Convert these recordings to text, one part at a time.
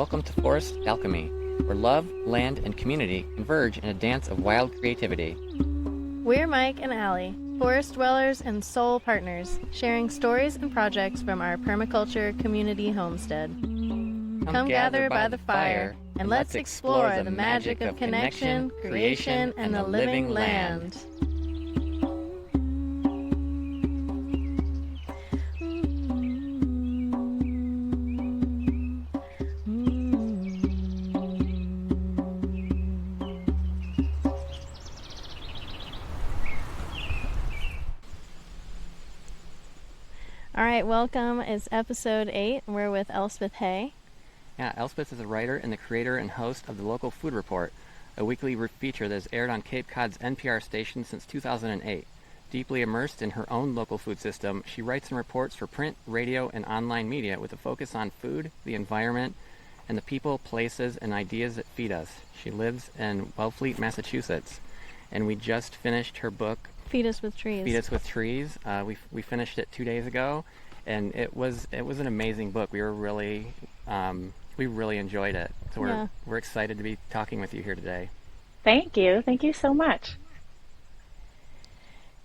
Welcome to Forest Alchemy, where love, land, and community converge in a dance of wild creativity. We're Mike and Allie, forest dwellers and soul partners, sharing stories and projects from our permaculture community homestead. Come gather by the fire, and let's explore the magic of connection, creation, and the living land. All right, welcome. It's episode 8. We're with Elspeth Hay. Yeah, Elspeth is a writer and the creator and host of the Local Food Report, a weekly feature that has aired on Cape Cod's NPR station since 2008. Deeply immersed in her own local food system, she writes and reports for print, radio, and online media with a focus on food, the environment, and the people, places, and ideas that feed us. She lives in Wellfleet, Massachusetts, and we just finished her book, Feed Us with Trees. Feed Us with Trees. We finished it 2 days ago, and it was an amazing book. We really enjoyed it. So we're excited to be talking with you here today. Thank you so much.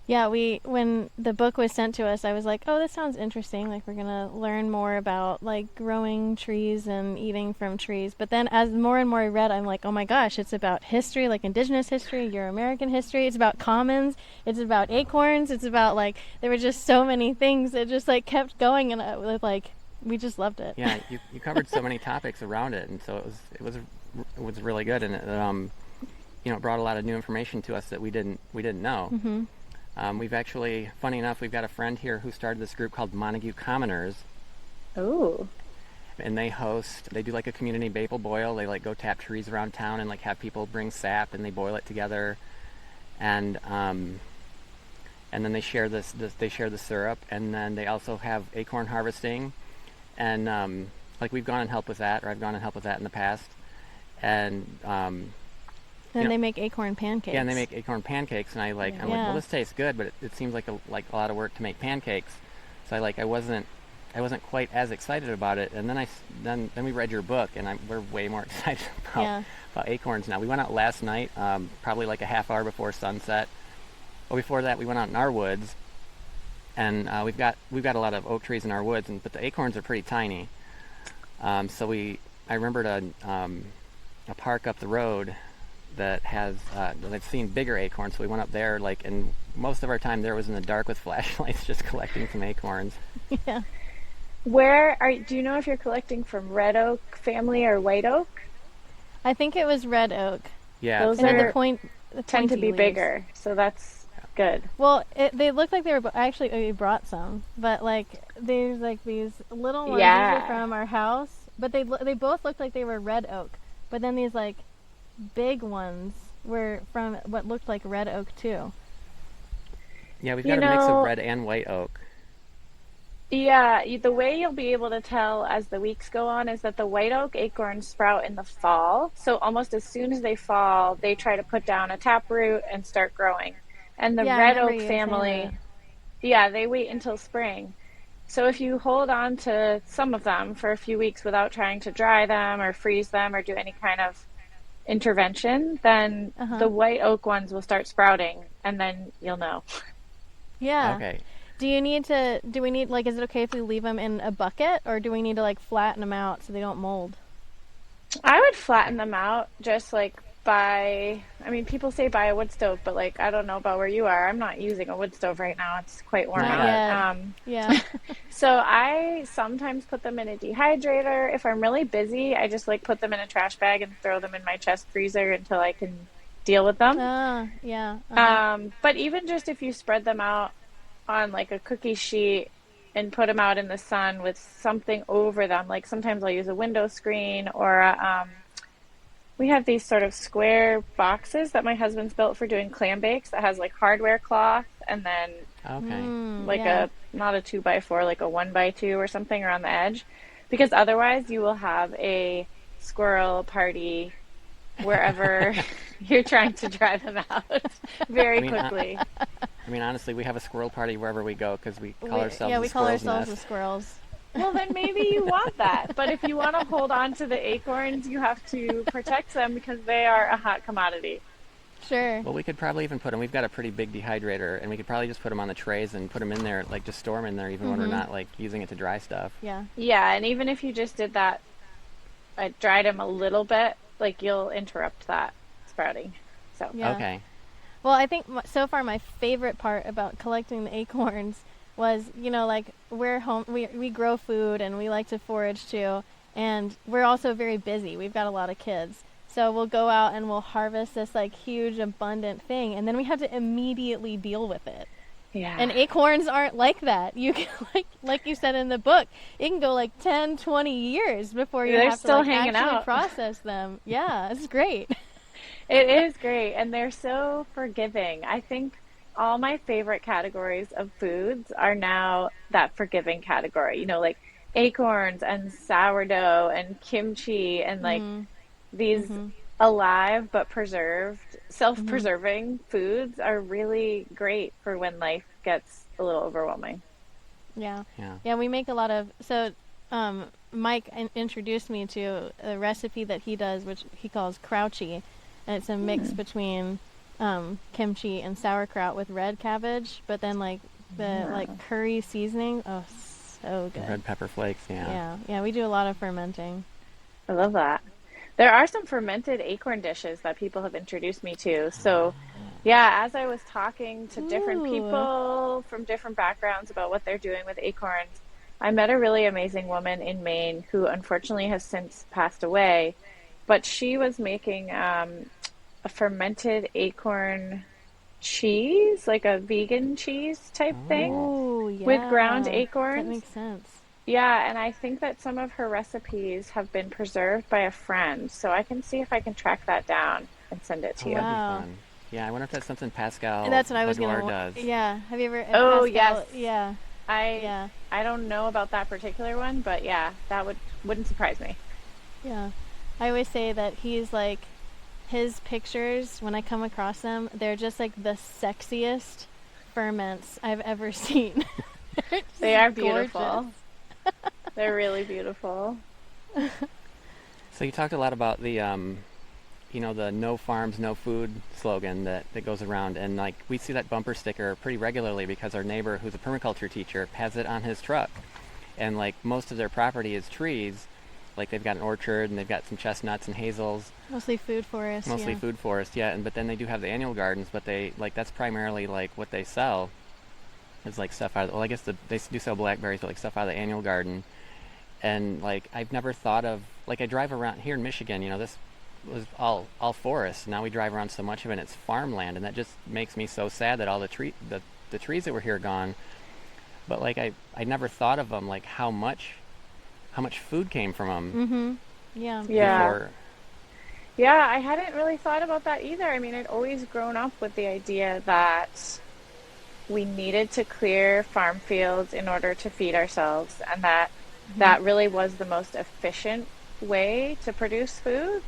Yeah, when the book was sent to us, I was like, oh, this sounds interesting. Like, we're gonna learn more about like growing trees and eating from trees. But then as more and more I read, I'm like, oh my gosh, it's about history, like indigenous history, Euro-American history. It's about commons. It's about acorns. It's about like, there were just so many things that just like kept going, and we just loved it. Yeah, you covered so many topics around it, and so it was really good, and it brought a lot of new information to us that we didn't know. Mm-hmm. We've actually, funny enough, we've got a friend here who started this group called Montague Commoners. Oh. And they do like a community maple boil. They like go tap trees around town and like have people bring sap and they boil it together. And then they share they share the syrup, and then they also have acorn harvesting. And like we've gone and helped with that, or I've gone and helped with that in the past. And then they make acorn pancakes. Yeah, and they make acorn pancakes, and I'm like, well, this tastes good, but it seems like a lot of work to make pancakes. So I wasn't quite as excited about it. And then we read your book, and we're way more excited about acorns now. We went out last night, probably like a half hour before sunset. Well, before that, we went out in our woods, and we've got a lot of oak trees in our woods, but the acorns are pretty tiny. I remembered a park up the road that has I've seen bigger acorns, so we went up there, and most of our time there was in the dark with flashlights just collecting some acorns. Yeah. Do you know if you're collecting from red oak family or white oak? I think it was red oak. Yeah. Those tend to be bigger, so that's good. Well, they look like they were, actually we brought some, but there's these little ones that are from our house, but they both looked like they were red oak, but then these big ones were from what looked like red oak too. Yeah, we've got a mix of red and white oak. Yeah, the way you'll be able to tell as the weeks go on is that the white oak acorns sprout in the fall. So almost as soon as they fall, they try to put down a taproot and start growing. And the red oak family, they wait until spring. So if you hold on to some of them for a few weeks without trying to dry them or freeze them or do any kind of intervention, then the white oak ones will start sprouting, and then you'll know. Yeah. Okay. Do we need, is it okay if we leave them in a bucket, or do we need to flatten them out so they don't mold? I would flatten them out just people say buy a wood stove, but I don't know about where you are. I'm not using a wood stove right now. It's quite warm out. Yeah. So I sometimes put them in a dehydrator. If I'm really busy, I just put them in a trash bag and throw them in my chest freezer until I can deal with them. But even just if you spread them out on a cookie sheet and put them out in the sun with something over them, sometimes I'll use a window screen or we have these sort of square boxes that my husband's built for doing clam bakes that has hardware cloth and then not a 2x4, a 1x2 or something around the edge, because otherwise you will have a squirrel party wherever you're trying to drive them out very quickly. Honestly, we have a squirrel party wherever we go because we call ourselves the squirrels. Well, then maybe you want that. But if you want to hold on to the acorns, you have to protect them because they are a hot commodity. Sure. Well, we could probably even put them. We've got a pretty big dehydrator, and we could probably just put them on the trays and put them in there, like just store them in there, even when we're not like using it to dry stuff. Yeah. Yeah, and even if you just did that, dried them a little bit, like you'll interrupt that sprouting. So, Yeah. Okay. Well, I think so far my favorite part about collecting the acorns was, like we're home, we grow food and we like to forage too, and we're also very busy. We've got a lot of kids. So we'll go out and we'll harvest this like huge abundant thing, and then we have to immediately deal with it. yeah. And acorns aren't like that. You can like you said in the book, it can go like 10, 20 years before you They're have to still like hanging actually out. process them. Yeah, it's great. It is great, and they're so forgiving. I think all my favorite categories of foods are now that forgiving category, like acorns and sourdough and kimchi and like Mm, these mm-hmm. alive but preserved, self-preserving foods are really great for when life gets a little overwhelming. Yeah. Yeah. Yeah, we make a lot of Mike introduced me to a recipe that he does which he calls crouchy, and it's a mix between kimchi and sauerkraut with red cabbage, but then like the like curry seasoning. Oh, so good. Red pepper flakes. Yeah. Yeah. Yeah, we do a lot of fermenting. I love that. There are some fermented acorn dishes that people have introduced me to. So, yeah, as I was talking to different Ooh. people from different backgrounds about what they're doing with acorns, I met a really amazing woman in Maine who unfortunately has since passed away. But she was making a fermented acorn cheese, like a vegan cheese type thing Oh. Ooh, with ground yeah. That acorns. makes sense. Yeah, and I think that some of her recipes have been preserved by a friend, so I can see if I can track that down and send it to Oh, you. that'd be Wow. fun. Yeah, I wonder if that's something And Pascal that's what I was Edouard gonna. does. Yeah. Have you ever Oh, yes. Pascal? Yeah. I Yeah. I don't know about that particular one, but yeah, that wouldn't surprise me. Yeah. I always say that he's like his pictures, when I come across them, they're just like the sexiest ferments I've ever seen. They're They are just gorgeous. beautiful. They're really beautiful. So you talked a lot about the the no farms, no food slogan that goes around, and like we see that bumper sticker pretty regularly because our neighbor, who's a permaculture teacher, has it on his truck, and like most of their property is trees, like they've got an orchard and they've got some chestnuts and hazels, Mostly food forest. mostly Yeah. food forest, yeah, and but then they do have the annual gardens, but they like that's primarily like what they sell is like stuff out of, well, I guess they do sell blackberries, but like stuff out of the annual garden. And like I've never thought of, like I drive around here in Michigan, this was all forest. Now we drive around so much of it, and it's farmland, and that just makes me so sad that all the trees that were here are gone. But like I never thought of them, like how much food came from them Yeah. Yeah. before. Yeah, I hadn't really thought about that either. I mean, I'd always grown up with the idea that we needed to clear farm fields in order to feed ourselves, and that really was the most efficient way to produce food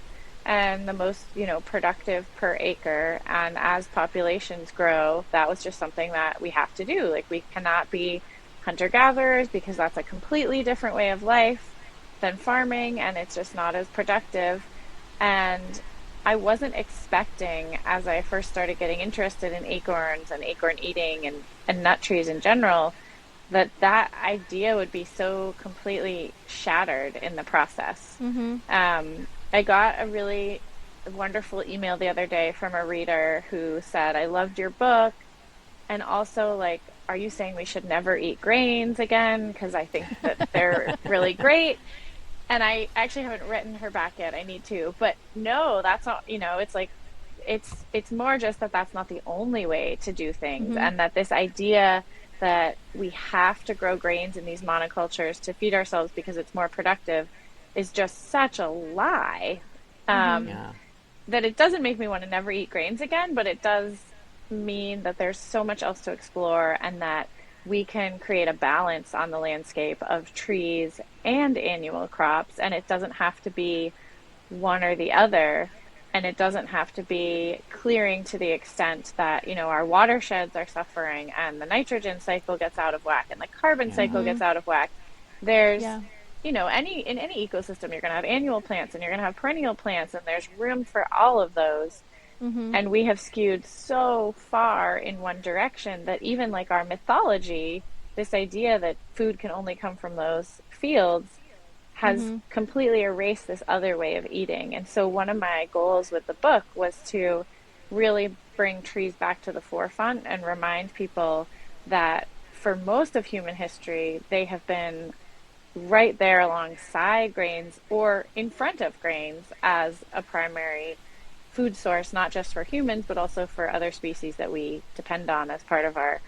and the most, productive per acre. And as populations grow, that was just something that we have to do. Like, we cannot be hunter gatherers because that's a completely different way of life than farming, and it's just not as productive. And I wasn't expecting, as I first started getting interested in acorns and acorn eating and nut trees in general, that idea would be so completely shattered in the process. I got a really wonderful email the other day from a reader who said, I loved your book. And also, like, are you saying we should never eat grains again? Because I think that they're really great. And I actually haven't written her back yet. I need to. But no, that's not, it's like, it's more just that that's not the only way to do things. And that this idea that we have to grow grains in these monocultures to feed ourselves because it's more productive is just such a lie. Yeah. That it doesn't make me want to never eat grains again, but it does mean that there's so much else to explore, and that we can create a balance on the landscape of trees and annual crops, and it doesn't have to be one or the other, and it doesn't have to be clearing to the extent that our watersheds are suffering and the nitrogen cycle gets out of whack and the carbon cycle Yeah. gets out of whack. There's, Yeah. in any ecosystem, you're going to have annual plants and you're going to have perennial plants, and there's room for all of those. Mhm. And we have skewed so far in one direction that even like our mythology, this idea that food can only come from those fields, has Mhm. completely erased this other way of eating. And so one of my goals with the book was to really bring trees back to the forefront and remind people that for most of human history, they have been right there alongside grains or in front of grains as a primary food source, not just for humans, but also for other species that we depend on as part of our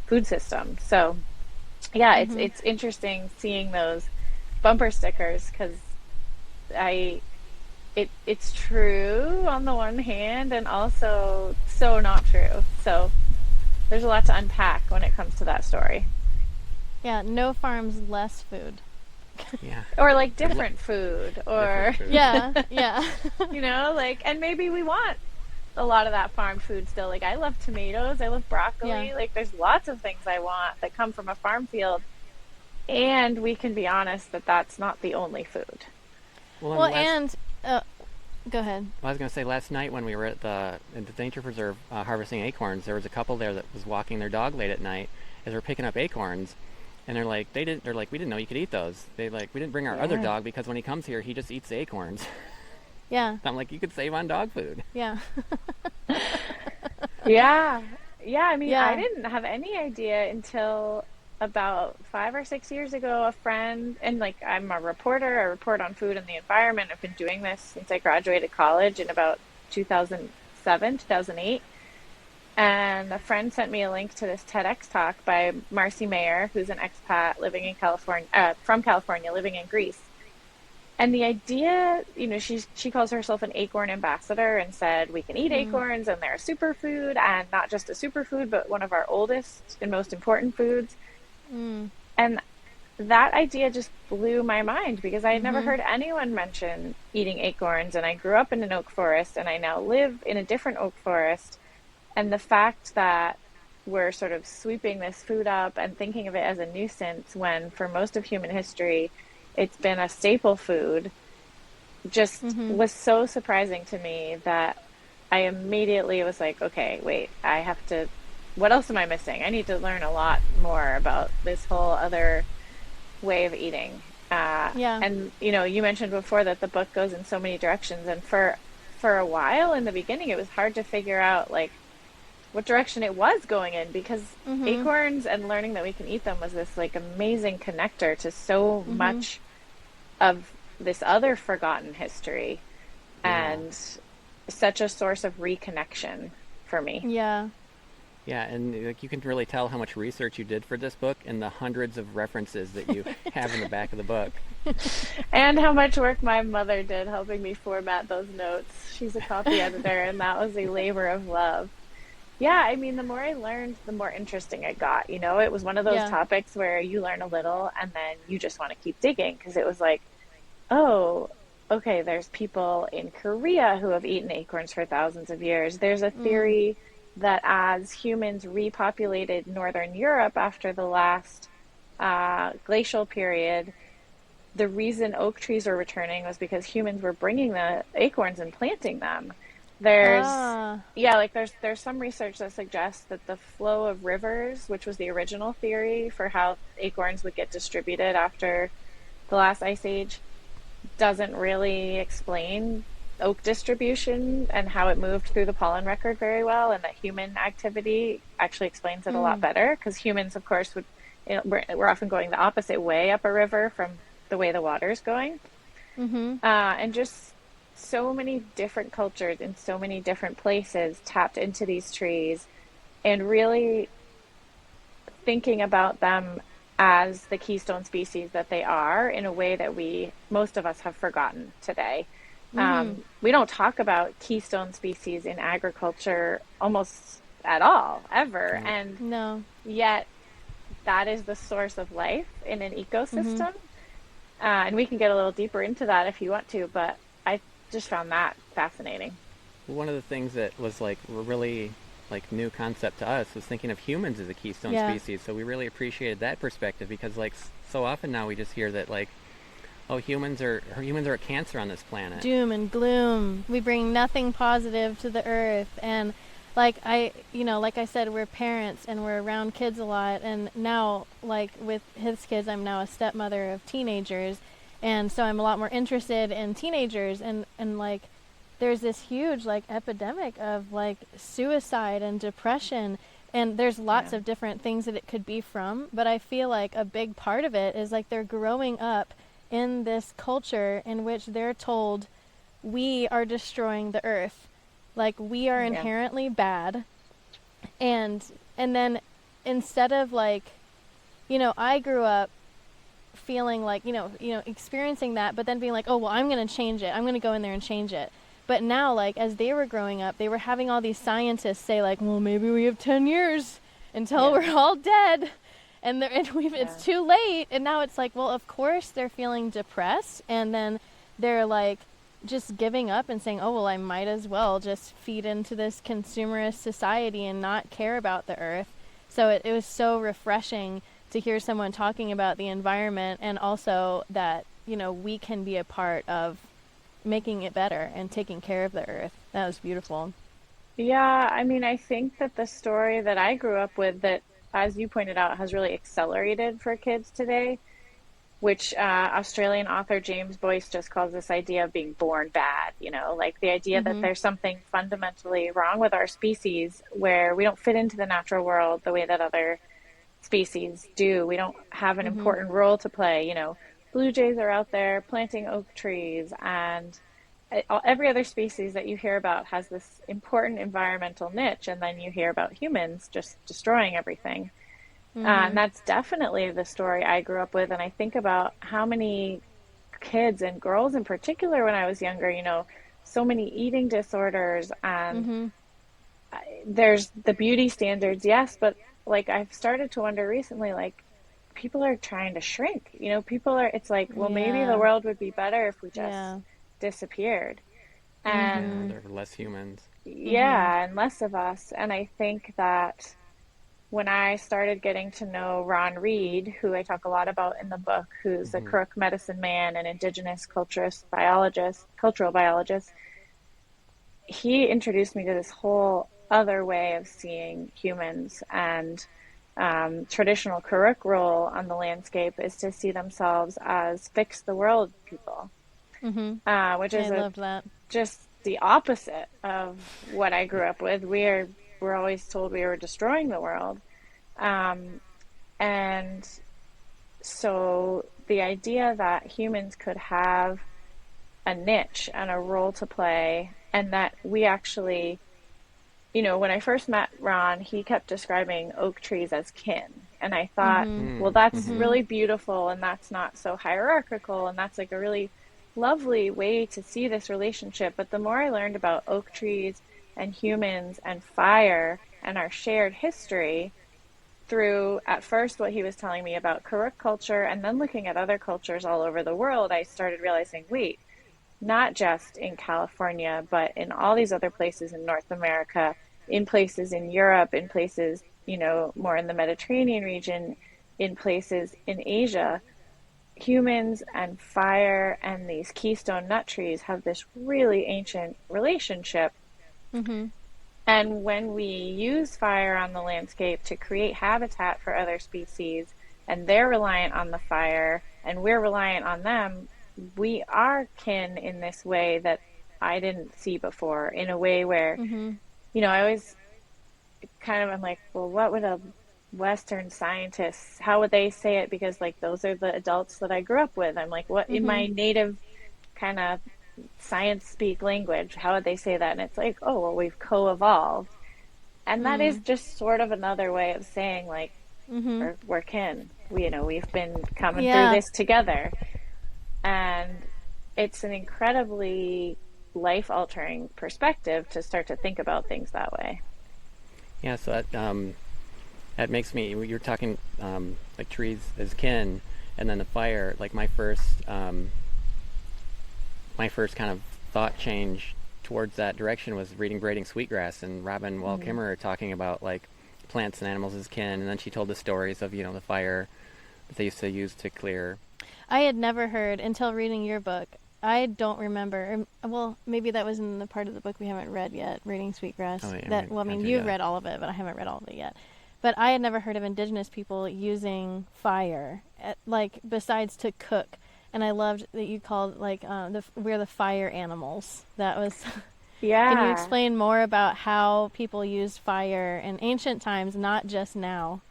food system. So, yeah, Mhm. it's interesting seeing those bumper stickers because I it's true on the one hand and also so not true. So there's a lot to unpack when it comes to that story. Yeah, no farms, less food. Yeah. Or like Or different food different or food. Yeah, yeah. like and maybe we want a lot of that farm food still. Like I love tomatoes, I love Yeah. broccoli. Like there's lots of things I want that come from a farm field, and we can be honest that that's not the only food. Well, Well, and last and go ahead. I was going to say last night when we were at the nature preserve harvesting acorns, there was a couple there that was walking their dog late at night as we're picking up acorns, and they're like we didn't know you could eat those. We didn't bring our other Yeah. dog because when he comes here he just eats the acorns. Yeah. I'm like, you could save on dog food. Yeah. Yeah. Yeah, I mean, I Yeah. didn't have any idea until about 5 or 6 years ago. A friend, and like I'm a reporter, I report on food and the environment. I've been doing this since I graduated college in about 2007, 2008. And a friend sent me a link to this TEDx talk by Marcy Mayer, who's an expat living in California, from California, living in Greece. And the idea, she calls herself an acorn ambassador and said we can eat Mm. acorns and they're a superfood and not just a superfood, but one of our oldest and most important foods. Mm. And that idea just blew my mind because I had never Mhm. heard anyone mention eating acorns. And I grew up in an oak forest and I now live in a different oak forest. And the fact that we're sort of sweeping this food up and thinking of it as a nuisance when for most of human history it's been a staple food just Mhm. was so surprising to me that I immediately was like, okay, wait, what else am I missing? I need to learn a lot more about this whole other way of eating. Yeah. And you mentioned before that the book goes in so many directions, and for a while in the beginning, it was hard to figure out like what direction it was going in because Mhm. acorns and learning that we can eat them was this like amazing connector to so Mhm. much of this other forgotten history Yeah. and such a source of reconnection for me. Yeah. Yeah, and like you can really tell how much research you did for this book in the hundreds of references that you have in the back of the book. And how much work my mother did helping me format those notes. She's a copy editor, and that was a labor of love. Yeah, I mean, the more I learned, the more interesting it got. It was one of those Yeah. topics where you learn a little and then you just want to keep digging because it was like, oh, okay, there's people in Korea who have eaten acorns for thousands of years. There's a Mm. theory that as humans repopulated Northern Europe after the last glacial period, the reason oak trees were returning was because humans were bringing the acorns and planting them. There's Ah. yeah, like there's some research that suggests that the flow of rivers, which was the original theory for how acorns would get distributed after the last ice age, doesn't really explain oak distribution and how it moved through the pollen record very well, and that human activity actually explains it a lot Mm. better because humans, of course, we're often going the opposite way up a river from the way the water's going, Mhm. and just so many different cultures in so many different places tapped into these trees and really thinking about them as the keystone species that they are in a way that most of us have forgotten today. Mhm. We don't talk about keystone species in agriculture almost at all, ever. No. And No. yet, that is the source of life in an Mhm. ecosystem. And we can get a little deeper into that if you want to, but I just found that fascinating. One of the things that was like really like new concept to us, was thinking of humans as a keystone species. So we really appreciated that perspective, because like so often now we just hear that like, oh, humans are a cancer on this planet. Doom and gloom. We bring nothing positive to the earth. And like like I said, we're parents and we're around kids a lot. And now, like with his kids, I'm now a stepmother of teenagers. And so I'm a lot more interested in teenagers, and like there's this huge like epidemic of like suicide and depression, and there's lots of different things that it could be from, but I feel like a big part of it is like they're growing up in this culture in which they're told we are destroying the earth, like we are inherently bad, and then instead of like, I grew up feeling like, experiencing that, but then being like, oh, well, I'm going to change it. I'm going to go in there and change it. But now, like, as they were growing up, they were having all these scientists say, like, well, maybe we have 10 years until we're all dead. And it's too late. And now it's like, well, of course they're feeling depressed. And then they're, like, just giving up and saying, oh, well, I might as well just feed into this consumerist society and not care about the earth. So it was so refreshing to hear someone talking about the environment, and also that, we can be a part of making it better and taking care of the earth. That was beautiful. Yeah, I mean, I think that the story that I grew up with, that, as you pointed out, has really accelerated for kids today, which Australian author James Boyce just calls this idea of being born bad, like the idea that there's something fundamentally wrong with our species where we don't fit into the natural world the way that other species do. We don't have an important role to play. Blue jays are out there planting oak trees, and every other species that you hear about has this important environmental niche, and then you hear about humans just destroying everything. And that's definitely the story I grew up with. And I think about how many kids and girls in particular when I was younger, so many eating disorders, and there's the beauty standards, yes, but like I've started to wonder recently, like people are trying to shrink. It's like, well, maybe the world would be better if we just disappeared. And there are less humans. Yeah, and less of us. And I think that when I started getting to know Ron Reed, who I talk a lot about in the book, who's a Crook medicine man and indigenous cultural biologist, he introduced me to this whole other way of seeing humans. And traditional Karuk role on the landscape is to see themselves as fix the world people, which is just the opposite of what I grew up with. We're always told we were destroying the world. And so the idea that humans could have a niche and a role to play, and that we actually, when I first met Ron, he kept describing oak trees as kin. And I thought, well, that's really beautiful, and that's not so hierarchical, and that's like a really lovely way to see this relationship. But the more I learned about oak trees and humans and fire and our shared history through, at first, what he was telling me about Karuk culture, and then looking at other cultures all over the world, I started realizing, wait, not just in California, but in all these other places in North America, in places in Europe, in places, more in the Mediterranean region, in places in Asia, humans and fire and these keystone nut trees have this really ancient relationship. And when we use fire on the landscape to create habitat for other species, and they're reliant on the fire and we're reliant on them, we are kin in this way that I didn't see before, in a way where, I always kind of am like, well, what would a Western scientist, how would they say it? Because like, those are the adults that I grew up with. I'm like, what in my native kind of science speak language, how would they say that? And it's like, oh, well, we've co-evolved. And that is just sort of another way of saying like, we're kin. We've been coming through this together. And it's an incredibly life-altering perspective to start to think about things that way. Yeah, so that makes me, you're talking like trees as kin, and then the fire, like my first kind of thought change towards that direction was reading Braiding Sweetgrass, and Robin Wall Kimmerer talking about like plants and animals as kin, and then she told the stories of the fire that they used to use to clear. I had never heard until reading your book. I don't remember. Well, maybe that was in the part of the book we haven't read yet, Reading Sweetgrass. Oh, yeah, That, well, I mean, you've read all of it, but I haven't read all of it yet. But I had never heard of indigenous people using fire, like besides to cook. And I loved that you called like we're the fire animals. That was. Yeah. Can you explain more about how people used fire in ancient times, not just now?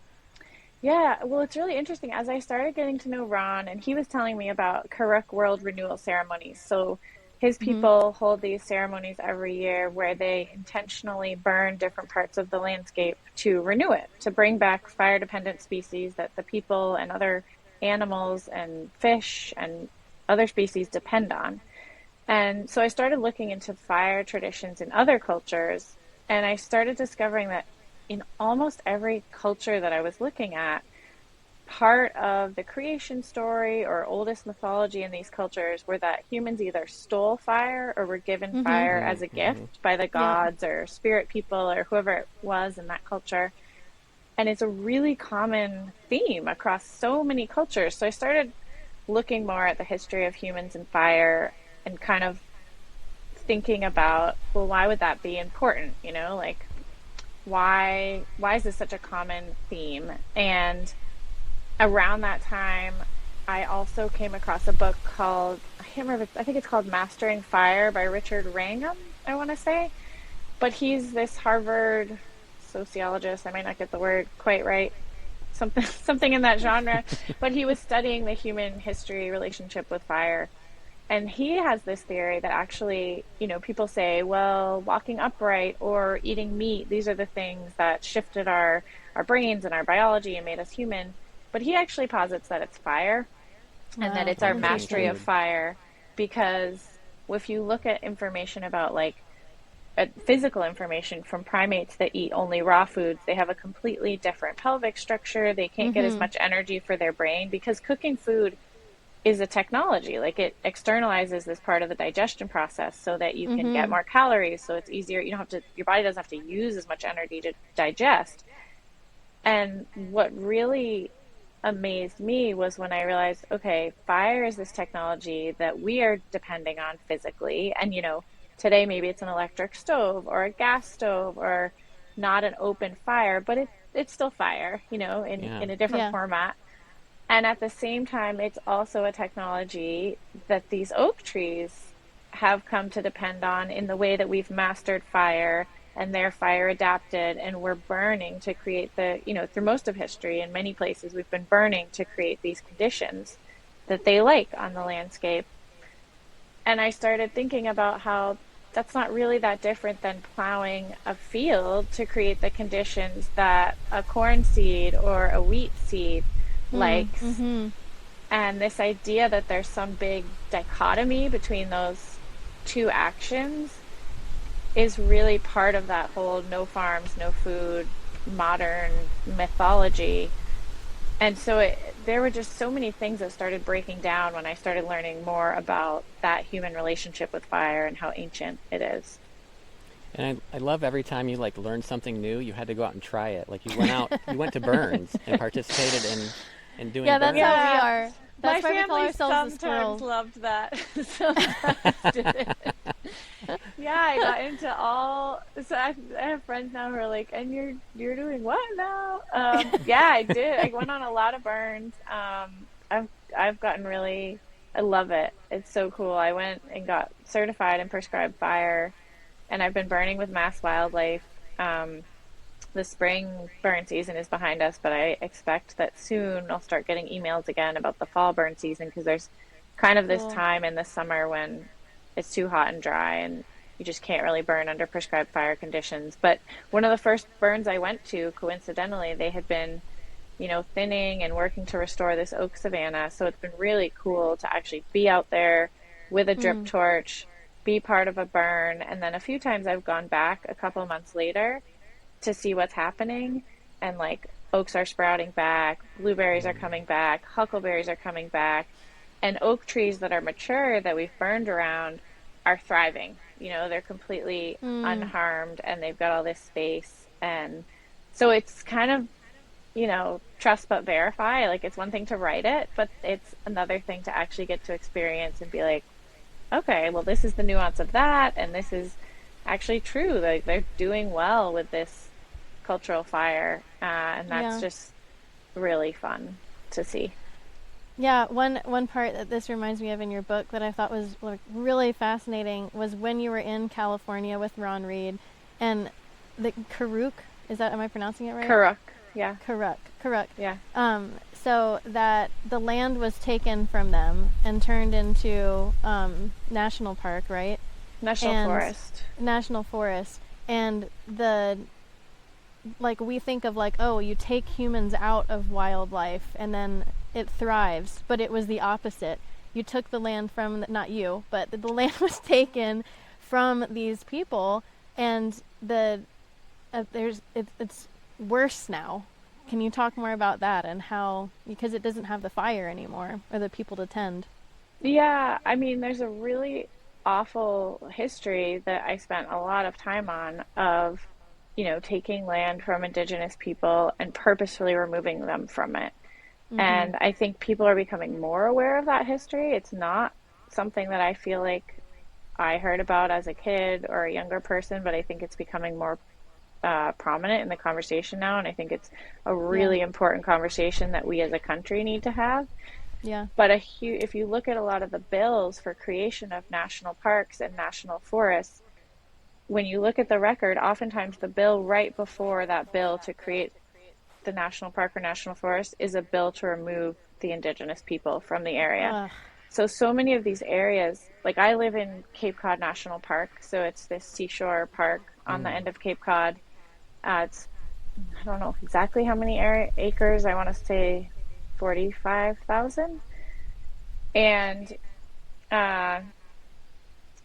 Yeah, well, it's really interesting. As I started getting to know Ron, and he was telling me about Karuk World Renewal ceremonies. So his Mm-hmm. people hold these ceremonies every year where they intentionally burn different parts of the landscape to renew it, to bring back fire-dependent species that the people and other animals and fish and other species depend on. And so I started looking into fire traditions in other cultures, and I started discovering that in almost every culture that I was looking at, part of the creation story or oldest mythology in these cultures were that humans either stole fire or were given Mm-hmm. fire as a gift by the Yeah. gods or spirit people or whoever it was in that culture. And it's a really common theme across so many cultures. So I started looking more at the history of humans and fire and kind of thinking about, well, why would that be important? Like why is this such a common theme? And around that time, I also came across a book called, I can't remember, I think it's called Mastering Fire by Richard Wrangham, I want to say. But he's this Harvard sociologist. I might not get the word quite right. Something in that genre, but he was studying the human history relationship with fire. And he has this theory that actually, people say, well, walking upright or eating meat, these are the things that shifted our brains and our biology and made us human. But he actually posits that it's fire and that Wow. it's our Eating mastery Interesting. of food. fire. Because if you look at information about like physical information from primates that eat only raw foods, they have a completely different pelvic structure. They can't get as Mm-hmm. much energy for their brain because cooking food is a technology. Like it externalizes this part of the digestion process so that you can get Mm-hmm. more calories. So it's easier. You don't have to, your body doesn't have to use as much energy to digest. And what really amazed me was when I realized, okay, fire is this technology that we are depending on physically. And, today maybe it's an electric stove or a gas stove or not an open fire, but it's still fire, Yeah. in a different Yeah. format. And at the same time, it's also a technology that these oak trees have come to depend on in the way that we've mastered fire and they're fire adapted and we're burning to create through most of history in many places, we've been burning to create these conditions that they like on the landscape. And I started thinking about how that's not really that different than plowing a field to create the conditions that a corn seed or a wheat seed likes. Mm-hmm. And this idea that there's some big dichotomy between those two actions is really part of that whole no farms, no food, modern mythology. And so there were just so many things that started breaking down when I started learning more about that human relationship with fire and how ancient it is. And I love every time you like learned something new, you had to go out and try it. Like you went to Burns and participated in doing Yeah, that's how burns. we Yeah, are. my That's why we call family ourselves the sometimes squirrels. loved that. Sometimes didn't. Yeah, I got into all. So I have friends now who are like, "And you're doing what now?" Yeah, I did. I went on a lot of burns. I've gotten really. I love it. It's so cool. I went and got certified in prescribed fire, and I've been burning with mass wildlife. Um, the spring burn season is behind us, but I expect that soon I'll start getting emails again about the fall burn season because there's kind of this Cool. time in the summer when it's too hot and dry and you just can't really burn under prescribed fire conditions. But one of the first burns I went to, coincidentally, they had been, thinning and working to restore this oak savanna. So it's been really cool to actually be out there with a drip Mm. torch, be part of a burn. And then a few times I've gone back a couple months later to see what's happening. And like oaks are sprouting back, blueberries are coming back, huckleberries are coming back, and oak trees that are mature that we've burned around are thriving. You know, they're completely unharmed and they've got all this space. And so it's kind of, you know, trust but verify. Like it's one thing to write it, but it's another thing to actually get to experience and be like, okay, well, this is the nuance of that, and this is actually true. Like they're doing well with this cultural fire, and that's Yeah. just really fun to see. Yeah, one part that this reminds me of in your book that I thought was like really fascinating was when you were in California with Ron Reed and the Karuk, is that, am I pronouncing it right? Karuk, yeah, Karuk. yeah. So that the land was taken from them and turned into national park, right? National And forest. national forest. And the, like, we think of like, oh, you take humans out of wildlife and then it thrives, but it was the opposite. You took the land from, not you, but the land was taken from these people, and it's worse now. Can you talk more about that and how, because it doesn't have the fire anymore or the people to tend? Yeah, I mean, there's a really awful history that I spent a lot of time on of, you know, taking land from indigenous people and purposefully removing them from it. Mm-hmm. And I think people are becoming more aware of that history. It's not something that I feel like I heard about as a kid or a younger person, but I think it's becoming more prominent in the conversation now. And I think it's a Yeah. really important conversation that we as a country need to have. Yeah. But if you look at a lot of the bills for creation of national parks and national forests, when you look at the record, oftentimes the bill right before that bill to create the national park or national forest is a bill to remove the indigenous people from the area. Ugh. So many of these areas, like I live in Cape Cod National Park, so it's this seashore park on the Mm. end of Cape Cod. It's, I don't know exactly how many acres, I want to say 45,000. And uh,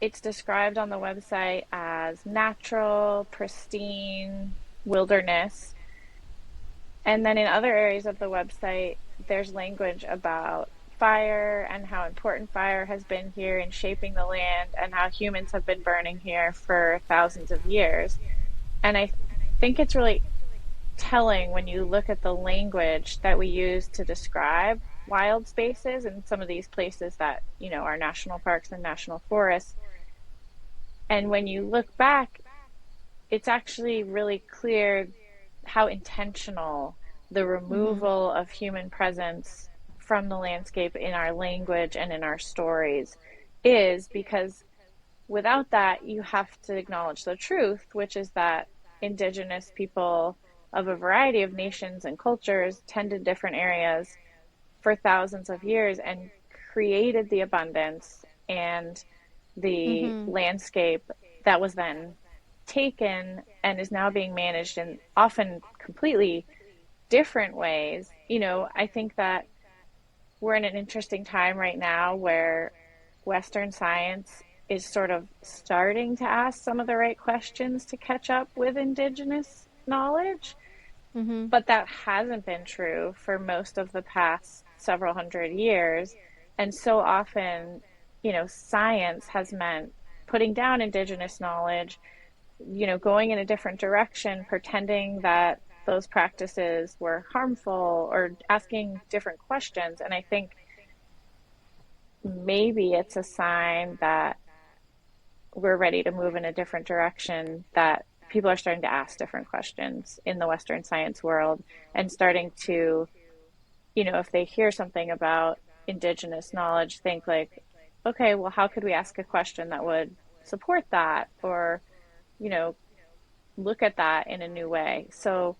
it's described on the website as natural, pristine wilderness. And then in other areas of the website, there's language about fire and how important fire has been here in shaping the land and how humans have been burning here for thousands of years. And I think it's really telling when you look at the language that we use to describe wild spaces and some of these places that, you know, are national parks and national forests. And when you look back, it's actually really clear how intentional the Mm-hmm. removal of human presence from the landscape in our language and in our stories is, because without that, you have to acknowledge the truth, which is that indigenous people of a variety of nations and cultures tended different areas for thousands of years and created the abundance and the Mm-hmm. landscape that was then taken and is now being managed in often completely different ways. You know, I think that we're in an interesting time right now where Western science is sort of starting to ask some of the right questions to catch up with Indigenous knowledge, Mm-hmm. but that hasn't been true for most of the past several hundred years. And so often, you know, science has meant putting down Indigenous knowledge, you know, going in a different direction, pretending that those practices were harmful or asking different questions. And I think maybe it's a sign that we're ready to move in a different direction, that people are starting to ask different questions in the Western science world and starting to, you know, if they hear something about Indigenous knowledge, think like, okay, well, how could we ask a question that would support that or, you know, look at that in a new way? So,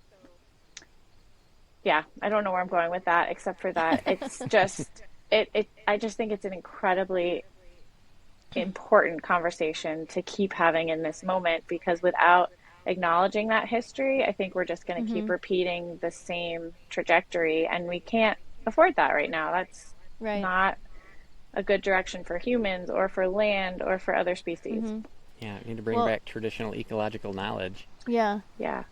yeah, I don't know where I'm going with that, except for that it's just, I just think it's an incredibly important conversation to keep having in this moment, because without acknowledging that history, I think we're just going to keep Mm-hmm. repeating the same trajectory, and we can't afford that right now. That's Right. not a good direction for humans or for land or for other species. Mm-hmm. Yeah, we need to bring Well, back traditional ecological knowledge. yeah. Yeah,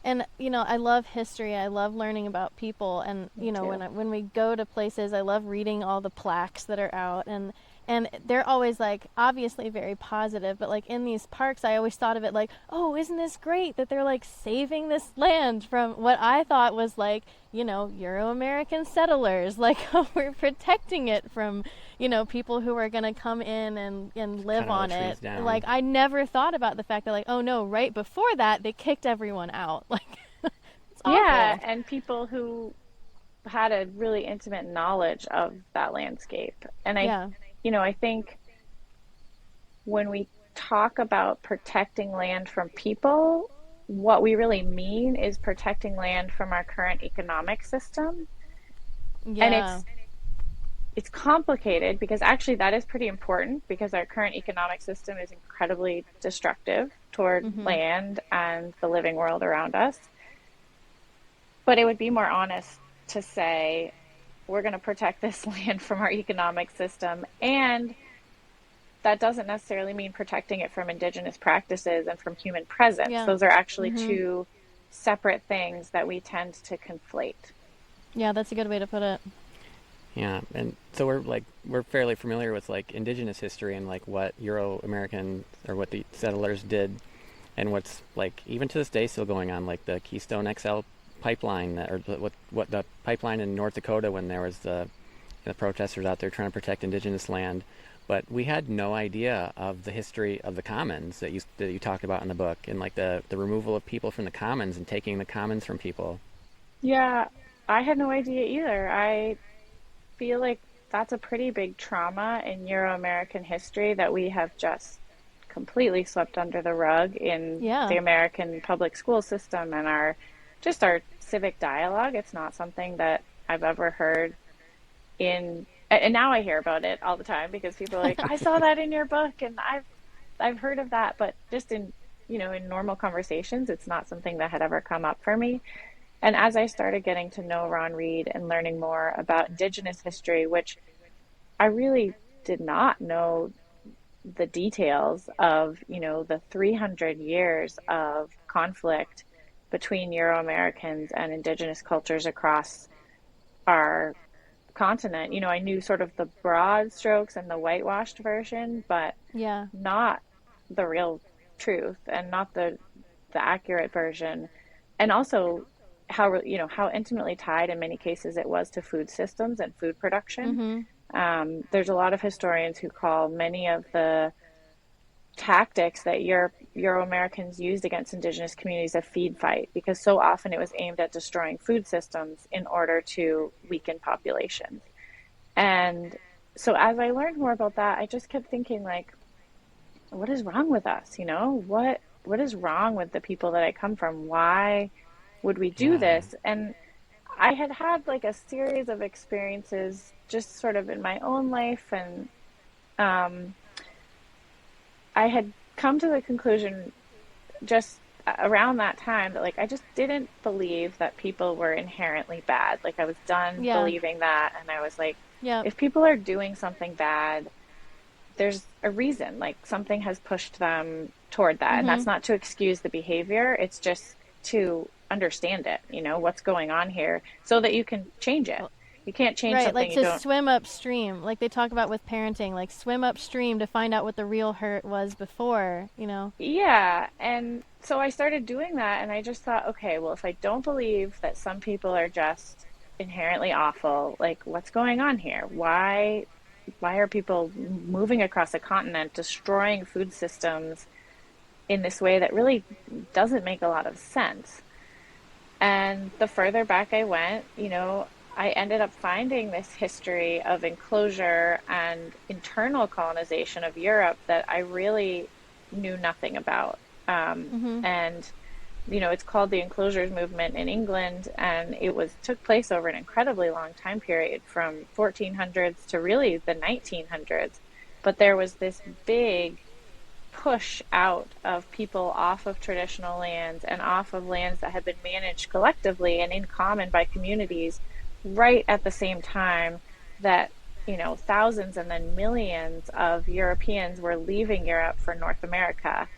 And I love history. I love learning about people, and me too. when we go to places, I love reading all the plaques that are out, and and they're always like obviously very positive, but like in these parks I always thought of it like, oh, isn't this great that they're like saving this land from what I thought was like, Euro-American settlers, like we're protecting it from, people who are going to come in and live on it. Like I never thought about the fact that like, oh no, right before that they kicked everyone out. Like it's Yeah, awful. and people who had a really intimate knowledge of that landscape. And Yeah. I think when we talk about protecting land from people, what we really mean is protecting land from our current economic system. And Yeah. it's complicated because actually that is pretty important because our current economic system is incredibly destructive toward Mhm. land and the living world around us. But it would be more honest to say we're going to protect this land from our economic system. And that doesn't necessarily mean protecting it from indigenous practices and from human presence. Yeah. Those are actually Mhm. two separate things that we tend to conflate. Yeah, that's a good way to put it. Yeah, and so we're fairly familiar with like indigenous history and like what Euro American or what the settlers did, and what's like even to this day still going on, like the Keystone XL pipeline or what the pipeline in North Dakota when there was the protesters out there trying to protect indigenous land. But we had no idea of the history of the commons that you talked about in the book, and like the removal of people from the commons and taking the commons from people. Yeah, I had no idea either. I feel like that's a pretty big trauma in Euro American history that we have just completely swept under the rug in the Yeah. American public school system and our civic dialogue. It's not something that I've ever heard and now I hear about it all the time because people are like, I saw that in your book and I've heard of that, but just in normal conversations, it's not something that had ever come up for me. And as I started getting to know Ron Reed and learning more about Indigenous history, which I really did not know the details of, the 300 years of conflict between Euro Americans and Indigenous cultures across our continent. I knew sort of the broad strokes and the whitewashed version, but Yeah. not the real truth and not the accurate version. And also how intimately tied in many cases it was to food systems and food production. Mhm. There's a lot of historians who call many of the tactics that Euro Americans used against indigenous communities a feed fight because so often it was aimed at destroying food systems in order to weaken populations. And so as I learned more about that, I just kept thinking like, what is wrong with us? What is wrong with the people that I come from? Why would we do Yeah, this? And I had had like a series of experiences just sort of in my own life and um, I had come to the conclusion just around that time that like I just didn't believe that people were inherently bad. Like I was done Yeah. believing that and I was like Yep. if people are doing something bad, there's a reason, like something has pushed them toward that. And that's Mhm. not to excuse the behavior, it's just to understand it, what's going on here so that you can change it. You can't change Right, something like you to don't. swim upstream, like they talk about with parenting, like swim upstream to find out what the real hurt was before. Yeah. And so I started doing that and I just thought, okay, well, if I don't believe that some people are just inherently awful, like what's going on here? Why are people moving across a continent, destroying food systems in this way that really doesn't make a lot of sense? And the further back I went, I ended up finding this history of enclosure and internal colonization of Europe that I really knew nothing about. Mhm. And it's called the enclosures movement in England, and it was took place over an incredibly long time period from 1400s to really the 1900s. But there was this big push out of people off of traditional lands and off of lands that had been managed collectively and in common by communities right at the same time that thousands and then millions of Europeans were leaving Europe for North America.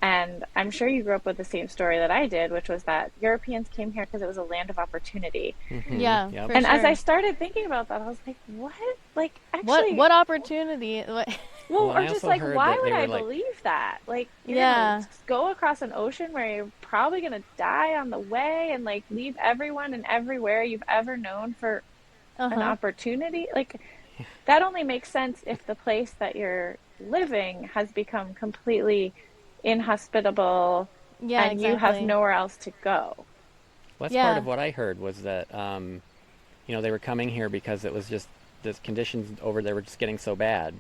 And I'm sure you grew up with the same story that I did, which was that Europeans came here because it was a land of opportunity. mm-hmm, Yeah, yep. for And as I sure. started thinking about that, I was like, what? like What actually, what opportunity? What? well, Well, and or I just also like, heard why that would they I were like, believe that? Like, you're gonna Yeah. go across an ocean where you're probably gonna die on the way and like leave everyone and everywhere you've ever known for an Uh-huh. opportunity? Like, that only makes sense if the place that you're living has become completely inhospitable Yeah, and you have exactly. nowhere else to go. well, that's part Yeah. of what I heard was that they were coming here because it was just the conditions over there were just getting so bad.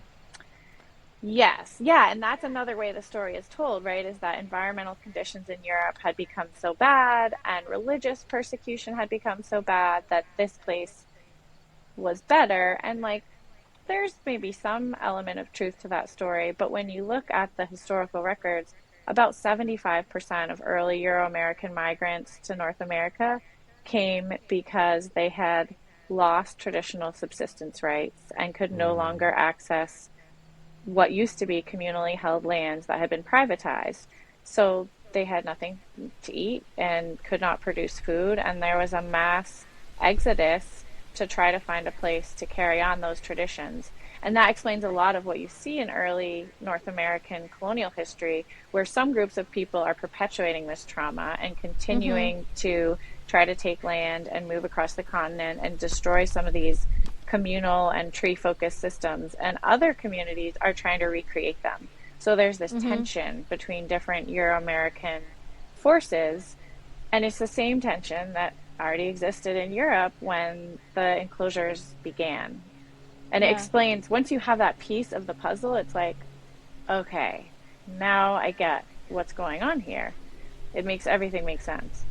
Yes, yeah, and that's another way the story is told, right? Is that environmental conditions in Europe had become so bad and religious persecution had become so bad that this place was better. And like, there's maybe some element of truth to that story, but when you look at the historical records, about 75% of early Euro American migrants to North America came because they had lost traditional subsistence rights and could no Mm. longer access what used to be communally held lands that had been privatized. So they had nothing to eat and could not produce food. And there was a mass exodus to try to find a place to carry on those traditions. And that explains a lot of what you see in early North American colonial history, where some groups of people are perpetuating this trauma and Mhm. continuing to try to take land and move across the continent and destroy some of these communal and tree focused systems, and other communities are trying to recreate them. So there's this Mhm. tension between different Euro American forces, and it's the same tension that already existed in Europe when the enclosures began. And it Yeah. explains, once you have that piece of the puzzle, it's like, okay, now I get what's going on here. It makes everything make sense.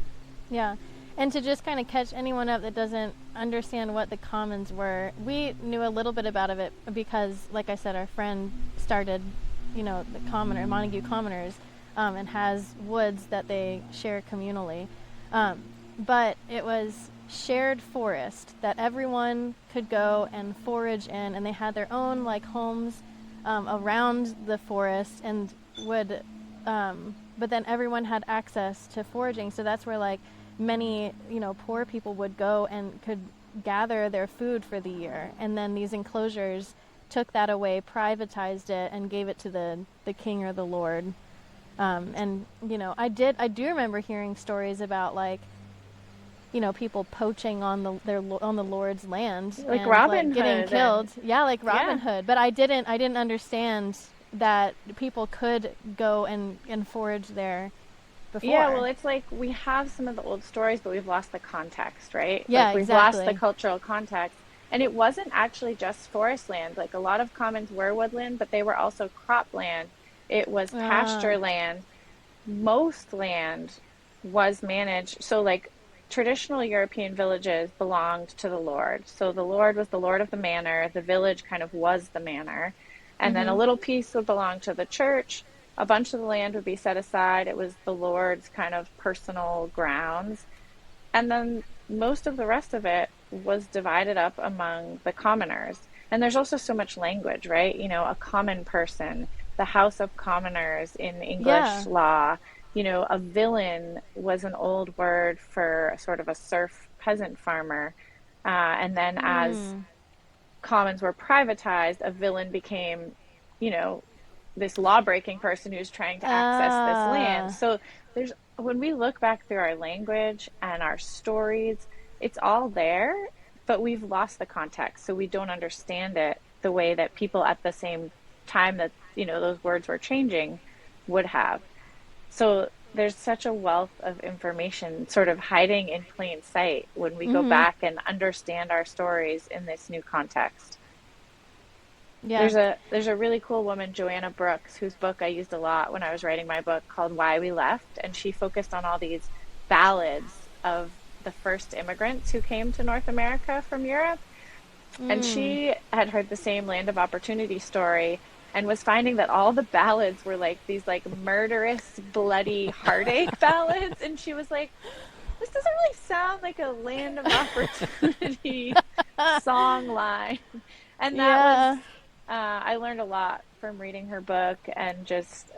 Yeah. And to just kind of catch anyone up that doesn't understand what the commons were, we knew a little bit about it because, like I said, our friend started, the Montague Commoners, and has woods that they share communally. But it was shared forest that everyone could go and forage in, and they had their own like homes around the forest and would but then everyone had access to foraging, so that's where like many poor people would go and could gather their food for the year, and then these enclosures took that away, privatized it, and gave it to the king or the lord. And I do remember hearing stories about like people poaching on the lord's land Like and like Robin getting Hood, and killed. Yeah, like Robin yeah. Hood. But I didn't understand that people could go and forage there Yeah, well, before. it's like we have some of the old stories, but we've lost the context, right? Yeah, Like, we've lost the exactly. cultural context. And it wasn't actually just forest land. Like, a lot of commons were woodland, but they were also cropland. It was Ah. pasture land. Most land was managed. So, like, traditional European villages belonged to the Lord. So the Lord was the Lord of the manor. The village kind of was the manor. And then a Mhm. little piece would belong to the church. A bunch of the land would be set aside. It was the Lord's kind of personal grounds. And then most of the rest of it was divided up among the commoners. And there's also so much language, right? A common person, the House of Commoners in English Yeah. law. A villain was an old word for sort of a serf peasant farmer. And then as Hmm. commons were privatized, a villain became, you know, this law-breaking person who's trying to access this land. Ah. So there's when we look back through our language and our stories, it's all there, but we've lost the context, so we don't understand it the way that people at the same time that, those words were changing would have. So there's such a wealth of information sort of hiding in plain sight when we go Mhm. back and understand our stories in this new context. Yeah. There's a really cool woman, Joanna Brooks, whose book I used a lot when I was writing my book, called Why We Left, and she focused on all these ballads of the first immigrants who came to North America from Europe. And Mm. she had heard the same land of opportunity story and was finding that all the ballads were like these like murderous, bloody heartache ballads. And she was like, this doesn't really sound like a land of opportunity song line. And that was, Yeah. I learned a lot from reading her book and just,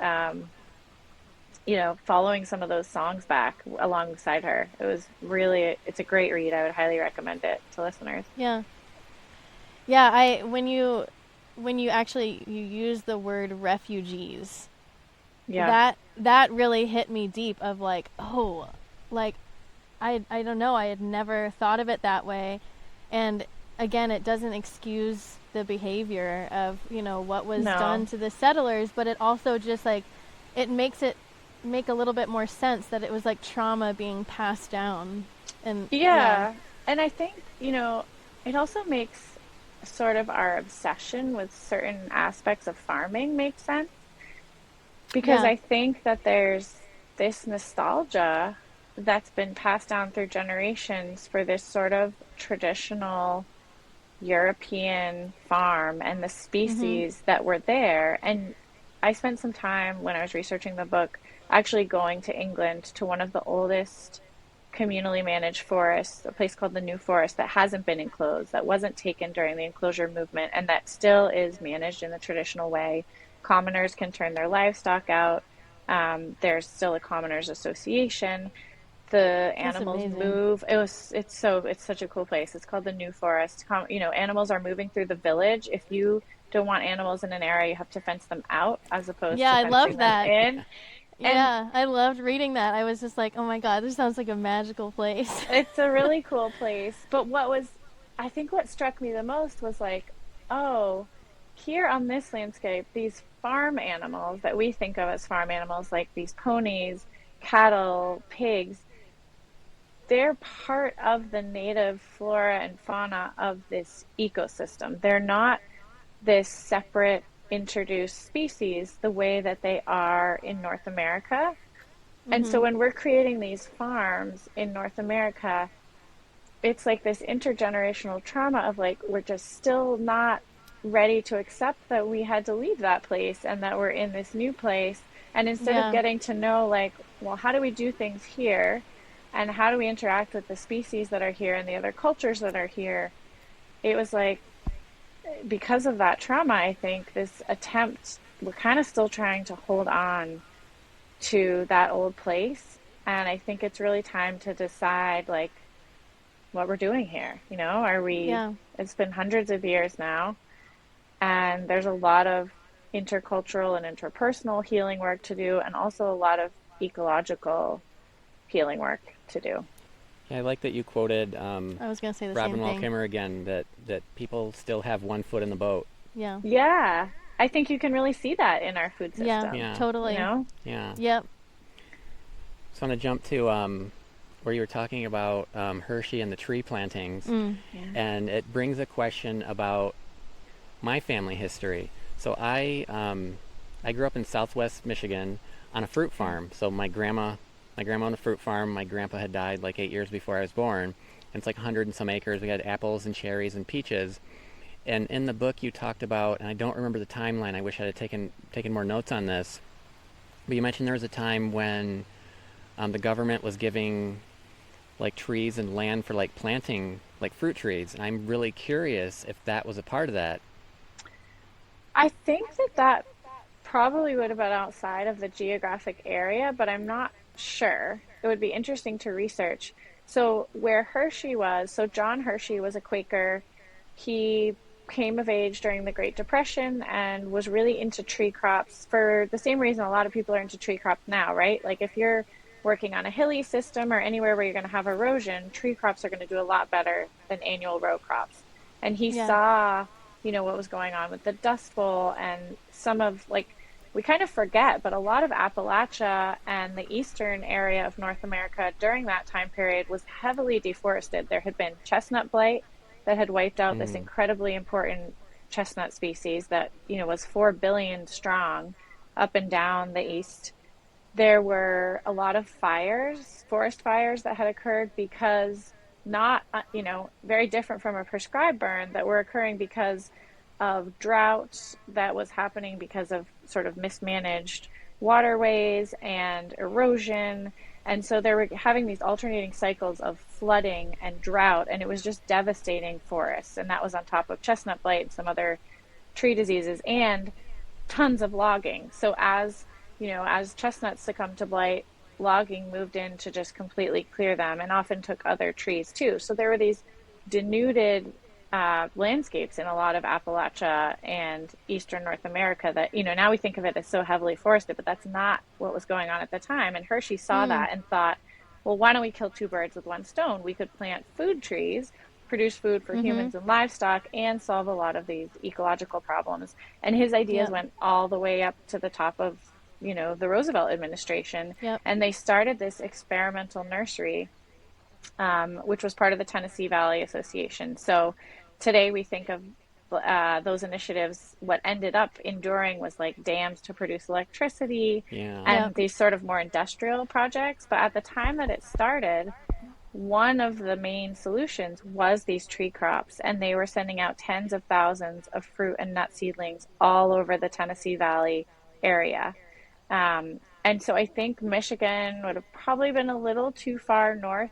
following some of those songs back alongside her. It's a great read. I would highly recommend it to listeners. Yeah. Yeah, I when you actually you use the word refugees, Yeah. that really hit me deep of like, oh, like I don't know, I had never thought of it that way. And again, it doesn't excuse the behavior of, what was done No. to the settlers, but it also just like it makes it make a little bit more sense that it was like trauma being passed down. And yeah. Yeah. And I think, it also makes sort of our obsession with certain aspects of farming make sense because Yeah. I think that there's this nostalgia that's been passed down through generations for this sort of traditional European farm and the Mhm. species that were there. And I spent some time when I was researching the book actually going to England to one of the oldest communally managed forests, a place called the New Forest that hasn't been enclosed, that wasn't taken during the enclosure movement, and that still is managed in the traditional way. Commoners can turn their livestock out. There's still a commoners association. The That's animals amazing. move. It's such a cool place. It's called the New Forest. Animals are moving through the village. If you don't want animals in an area, you have to fence them out as opposed Yeah, to I fencing loved them that. in. And Yeah, I loved reading that. I was just like, oh my God, this sounds like a magical place. it's a really cool place. But I think what struck me the most was like, oh, here on this landscape, these farm animals that we think of as farm animals, like these ponies, cattle, pigs, they're part of the native flora and fauna of this ecosystem. They're not this separate introduced species the way that they are in North America. And so Mhm. when we're creating these farms in North America, it's like this intergenerational trauma of like, we're just still not ready to accept that we had to leave that place and that we're in this new place. And instead of Yeah. getting to know, like, well, how do we do things here? And how do we interact with the species that are here and the other cultures that are here? It was like, because of that trauma, I think this attempt, we're kind of still trying to hold on to that old place. And I think it's really time to decide, like, what we're doing here. Yeah. It's been hundreds of years now, and there's a lot of intercultural and interpersonal healing work to do, and also a lot of ecological healing work to do. Yeah, I like that you quoted I was going to say the Robin same Wall thing. Kimmer again, that people still have one foot in the boat. Yeah. Yeah, I think you can really see that in our food Yeah, system, Yeah, you totally. know? yeah. Yep. So I want to jump to where you were talking about Hershey and the tree plantings, Mm. Yeah. and it brings a question about my family history. So I grew up in Southwest Michigan on a fruit Okay. farm. So my grandma owned a fruit farm. My grandpa had died like 8 years before I was born. And it's like 100 and some acres. We had apples and cherries and peaches. And in the book you talked about, and I don't remember the timeline. I wish I had taken more notes on this. But you mentioned there was a time when the government was giving like trees and land for like planting like fruit trees. And I'm really curious if that was a part of that. I think that probably would have been outside of the geographic area, but I'm not sure. It would be interesting to research. So, where Hershey was, so John Hershey was a Quaker. He came of age during the Great Depression and was really into tree crops for the same reason a lot of people are into tree crops now, right? Like, if you're working on a hilly system or anywhere where you're going to have erosion, tree crops are going to do a lot better than annual row crops. And he Yeah. saw, what was going on with the Dust Bowl and some of like, we kind of forget, but a lot of Appalachia and the eastern area of North America during that time period was heavily deforested. There had been chestnut blight that had wiped out this Mm. incredibly important chestnut species that, was 4 billion strong up and down the east. There were a lot of fires, forest fires that had occurred because not, very different from a prescribed burn that were occurring because of drought that was happening because of sort of mismanaged waterways and erosion. And so they were having these alternating cycles of flooding and drought, and it was just devastating forests. And that was on top of chestnut blight and some other tree diseases and tons of logging. So as chestnuts succumbed to blight, logging moved in to just completely clear them and often took other trees too. So there were these denuded landscapes in a lot of Appalachia and Eastern North America that, now we think of it as so heavily forested, but that's not what was going on at the time. And Hershey saw Mm. that and thought, well, why don't we kill two birds with one stone? We could plant food trees, produce food for Mhm. humans and livestock, and solve a lot of these ecological problems. And his ideas Yep. went all the way up to the top of, the Roosevelt administration. Yep. And they started this experimental nursery, which was part of the Tennessee Valley Association. So today we think of those initiatives. What ended up enduring was like dams to produce electricity Yeah. Yep. and these sort of more industrial projects. But at the time that it started, one of the main solutions was these tree crops, and they were sending out tens of thousands of fruit and nut seedlings all over the Tennessee Valley area. And so I think Michigan would have probably been a little too far north,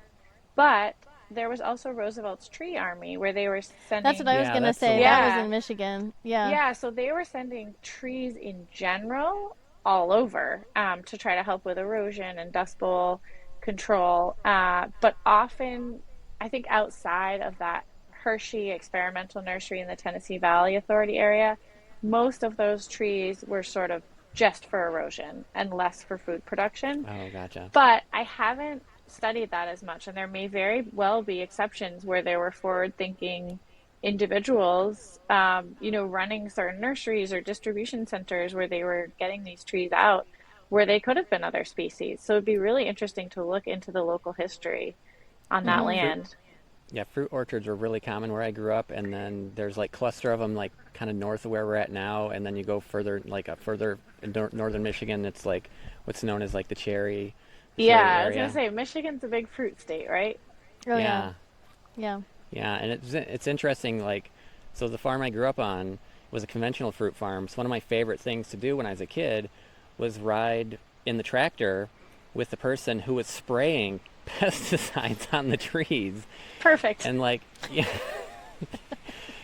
but there was also Roosevelt's Tree Army where they were That's what sending, I was Yeah, gonna that's the say. That was one. yeah, in Michigan. Yeah. yeah, so they were sending trees in general all over, to try to help with erosion and dust bowl control. But often, I think outside of that Hershey experimental nursery in the Tennessee Valley Authority area, most of those trees were sort of just for erosion and less for food production. Oh, gotcha. But I haven't studied that as much, and there may very well be exceptions where there were forward-thinking individuals, running certain nurseries or distribution centers where they were getting these trees out, where they could have been other species. So it'd be really interesting to look into the local history on that Yeah, Mhm. fruit. land. Yeah, fruit orchards were really common where I grew up, and then there's like cluster of them like kind of north of where we're at now, and then you go further, like further in northern Michigan. It's like what's known as like the cherry Yeah, I was gonna area. say Michigan's a big fruit state, right? Oh yeah. Yeah, Yeah. yeah, and it's interesting. Like, so the farm I grew up on was a conventional fruit farm. So one of my favorite things to do when I was a kid was ride in the tractor with the person who was spraying pesticides on the trees, Perfect. and like, yeah,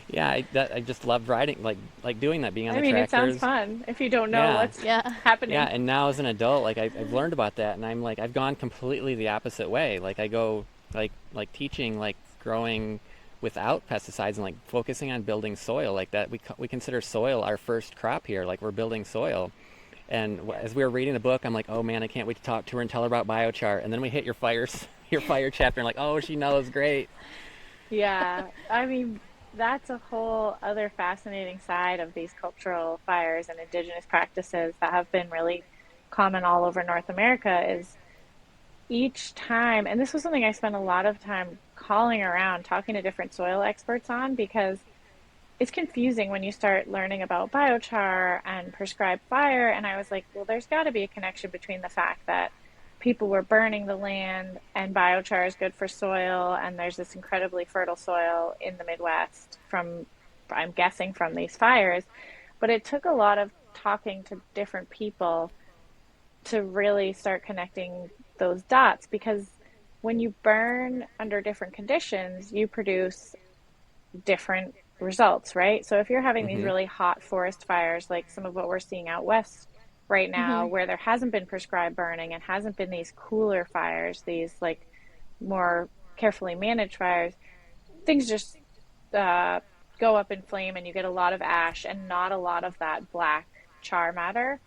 yeah, I just loved riding, like doing that, being on I the mean, it sounds tractors. fun if you don't know Yeah, what's Yeah. yeah, happening. and now as an adult, like I've learned about that, and I'm like I've gone completely the opposite way. Like I go like teaching like growing without pesticides and like focusing on building soil like that. We consider soil our first crop here. Like we're building soil. And as we were reading the book, I'm like, oh man, I can't wait to talk to her and tell her about biochar. And then we hit your fires, your fire chapter, and like, oh, she knows, great. Yeah, I mean, that's a whole other fascinating side of these cultural fires and indigenous practices that have been really common all over North America is each time, and this was something I spent a lot of time calling around, talking to different soil experts on, because it's confusing when you start learning about biochar and prescribed fire. And I was like, well, there's got to be a connection between the fact that people were burning the land and biochar is good for soil. And there's this incredibly fertile soil in the Midwest from, I'm guessing, from these fires. But it took a lot of talking to different people to really start connecting those dots, because when you burn under different conditions, you produce different results, right? So if you're having these Mm-hmm. really hot forest fires, like some of what we're seeing out west right now, Mhm. where there hasn't been prescribed burning and hasn't been these cooler fires, these like more carefully managed fires, things just uh, go up in flame and you get a lot of ash and not a lot of that black char matter.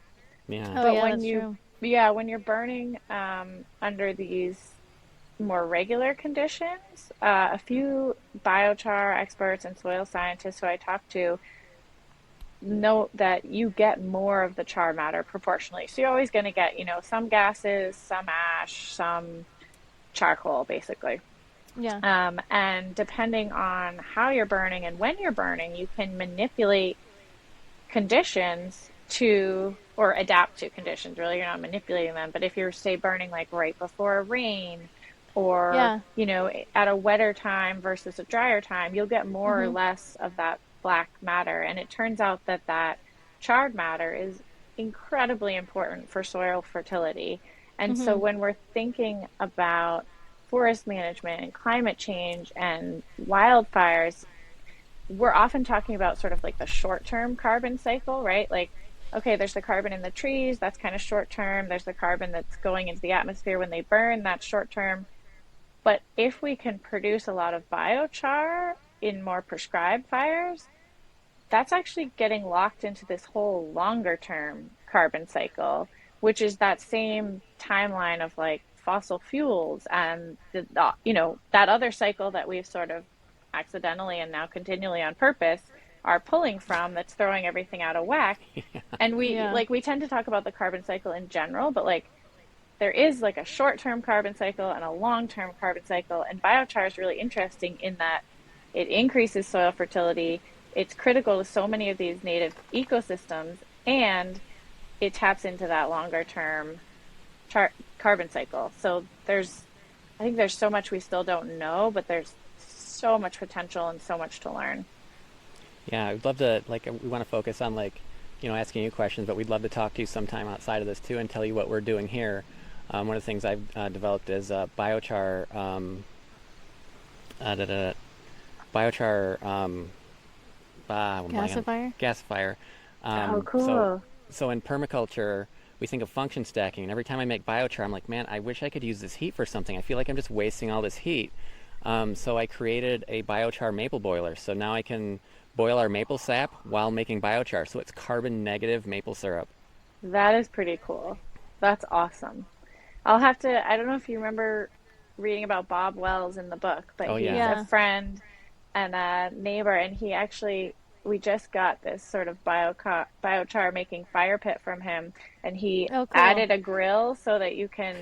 Yeah. Oh But yeah, when that's you, true. yeah, when you're burning under these more regular conditions, a few biochar experts and soil scientists who I talked to note that you get more of the char matter proportionally. So you're always going to get, some gases, some ash, some charcoal, basically. Yeah. And depending on how you're burning and when you're burning, you can manipulate conditions to, or adapt to conditions. Really, you're not manipulating them. But if you're, say, burning like right before a rain, or, Yeah. at a wetter time versus a drier time, you'll get more or Mhm. less of that black matter. And it turns out that that charred matter is incredibly important for soil fertility. And so Mhm. when we're thinking about forest management and climate change and wildfires, we're often talking about sort of like the short term carbon cycle, right? Like, okay, there's the carbon in the trees, that's kind of short term. There's the carbon that's going into the atmosphere when they burn, that's short term. But if we can produce a lot of biochar, in more prescribed fires, that's actually getting locked into this whole longer term carbon cycle, which is that same timeline of like fossil fuels and that other cycle that we've sort of accidentally and now continually on purpose are pulling from, that's throwing everything out of whack. And Yeah. we tend to talk about the carbon cycle in general, but like there is like a short-term carbon cycle and a long-term carbon cycle, and biochar is really interesting in that it increases soil fertility. It's critical to so many of these native ecosystems, and it taps into that longer term carbon cycle. So I think there's so much we still don't know, but there's so much potential and so much to learn. Yeah, I'd love to, like, we want to focus on, like, asking you questions, but we'd love to talk to you sometime outside of this too and tell you what we're doing here. One of the things I've developed is biochar, da, da, da, biochar, what am I on? Gasifier. Gasifier. Oh, So, cool. so in permaculture, we think of function stacking, and every time I make biochar, I'm like, man, I wish I could use this heat for something. I feel like I'm just wasting all this heat. So I created a biochar maple boiler. So now I can boil our maple sap while making biochar. So it's carbon negative maple syrup. That is pretty cool. That's awesome. I'll have to, I don't know if you remember reading about Bob Wells in the book, but Oh he's yeah. a Yeah. friend and a neighbor, and he actually, we just got this sort of biochar making fire pit from him, and he Oh, cool. added a grill so that you can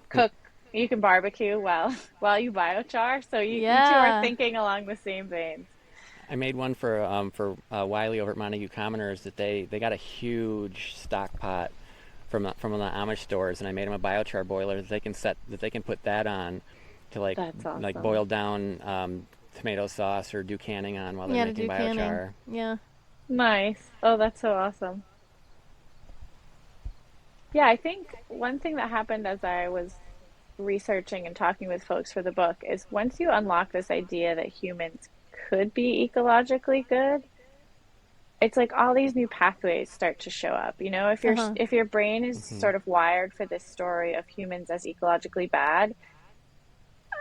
cook, you can barbecue while while you biochar. So you two are Yeah. thinking along the same veins. I made one for Wiley over at Montague Commoners that they got a huge stock pot from the Amish stores, and I made them a biochar boiler that they can put that on to That's like awesome. boil down tomato sauce or do canning on while they're Yeah, to making do canning. biochar. Yeah. Nice. Oh, that's so awesome. Yeah, I think one thing that happened as I was researching and talking with folks for the book is once you unlock this idea that humans could be ecologically good, it's like all these new pathways start to show up. You know, Uh-huh. if your brain is Hmm. sort of wired for this story of humans as ecologically bad,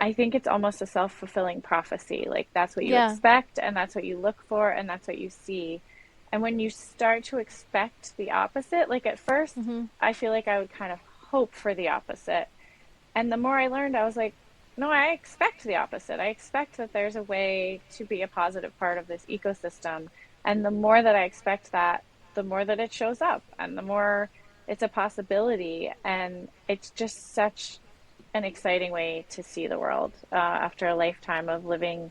I think it's almost a self-fulfilling prophecy. Like that's what you Yeah. expect and that's what you look for and that's what you see. And when you start to expect the opposite, like at first, Mhm. I feel like I would kind of hope for the opposite. And the more I learned, I was like, no, I expect the opposite. I expect that there's a way to be a positive part of this ecosystem. And the more that I expect that, the more that it shows up and the more it's a possibility. And it's just such an exciting way to see the world after a lifetime of living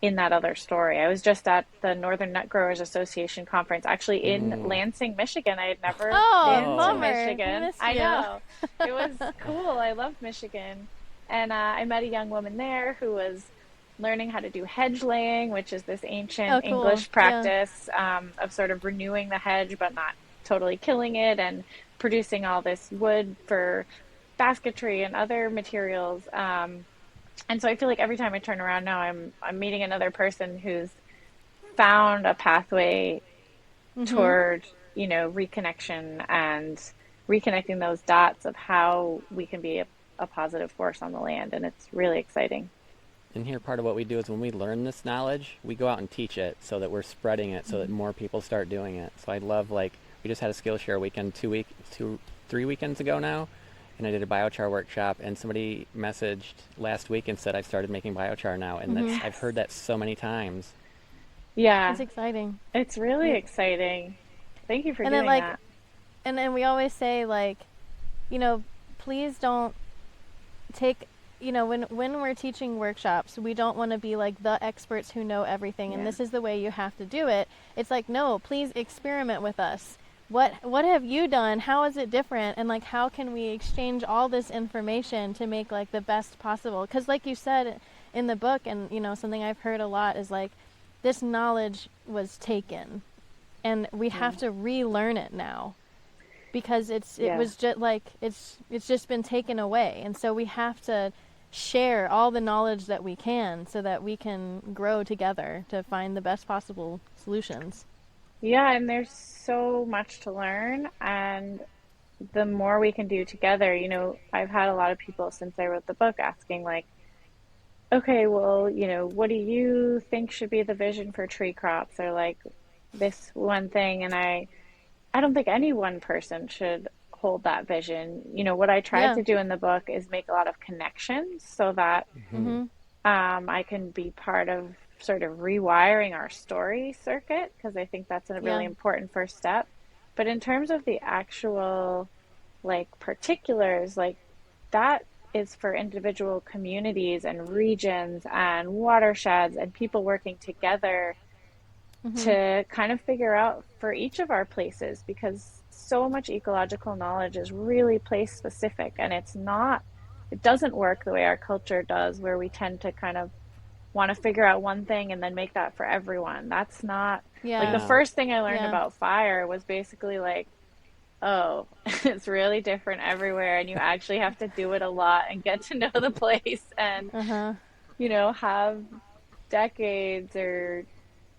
in that other story. I was just at the Northern Nut Growers Association conference, actually in Mm. Lansing, Michigan. I had never Oh, been to Oh. bummer. Michigan. Missed I you. know. It was cool. I loved Michigan. And I met a young woman there who was learning how to do hedge laying, which is this ancient Oh, cool. English Yeah. practice of sort of renewing the hedge, but not totally killing it and producing all this wood for basketry and other materials. And so I feel like every time I turn around now, I'm meeting another person who's found a pathway Mhm. toward, reconnection and reconnecting those dots of how we can be a positive force on the land. And it's really exciting. And here, part of what we do is when we learn this knowledge, we go out and teach it so that we're spreading it so that Mhm. more people start doing it. So I love, like, we just had a Skillshare weekend 3 weekends ago now, and I did a biochar workshop, and somebody messaged last week and said I've started making biochar now, and Mhm. I've heard Yes. that so many times. It's Yeah, exciting. it's really Yeah. exciting. Thank you for And then doing like, that. and then we always say like, you know, please don't take, when we're teaching workshops, we don't want to be like the experts who know everything and Yeah. this is the way you have to do it. It's like, no, please experiment with us. What have you done? How is it different? And like, how can we exchange all this information to make like the best possible? Because like you said in the book, and something I've heard a lot is like, this knowledge was taken and we have Mm. to relearn it now because it Yeah. was just like it's just been taken away, and so we have to share all the knowledge that we can so that we can grow together to find the best possible solutions. Yeah, and there's so much to learn. And the more we can do together, I've had a lot of people since I wrote the book asking, like, okay, well, what do you think should be the vision for tree crops, or like this one thing? And I don't think any one person should hold that vision. What I tried Yeah. to do in the book is make a lot of connections so that Hmm. I can be part of sort of rewiring our story circuit, because I think that's a really Yeah. important first step. But in terms of the actual like particulars, like that is for individual communities and regions and watersheds and people working together Mhm. to kind of figure out for each of our places, because so much ecological knowledge is really place specific, and it doesn't work the way our culture does, where we tend to kind of want to figure out one thing and then make that for everyone. That's not like the Yeah. Yeah. first thing I learned Yeah. about fire was basically like, oh, it's really different everywhere, and you actually have to do it a lot and get to know the place and, Uh-huh. have decades or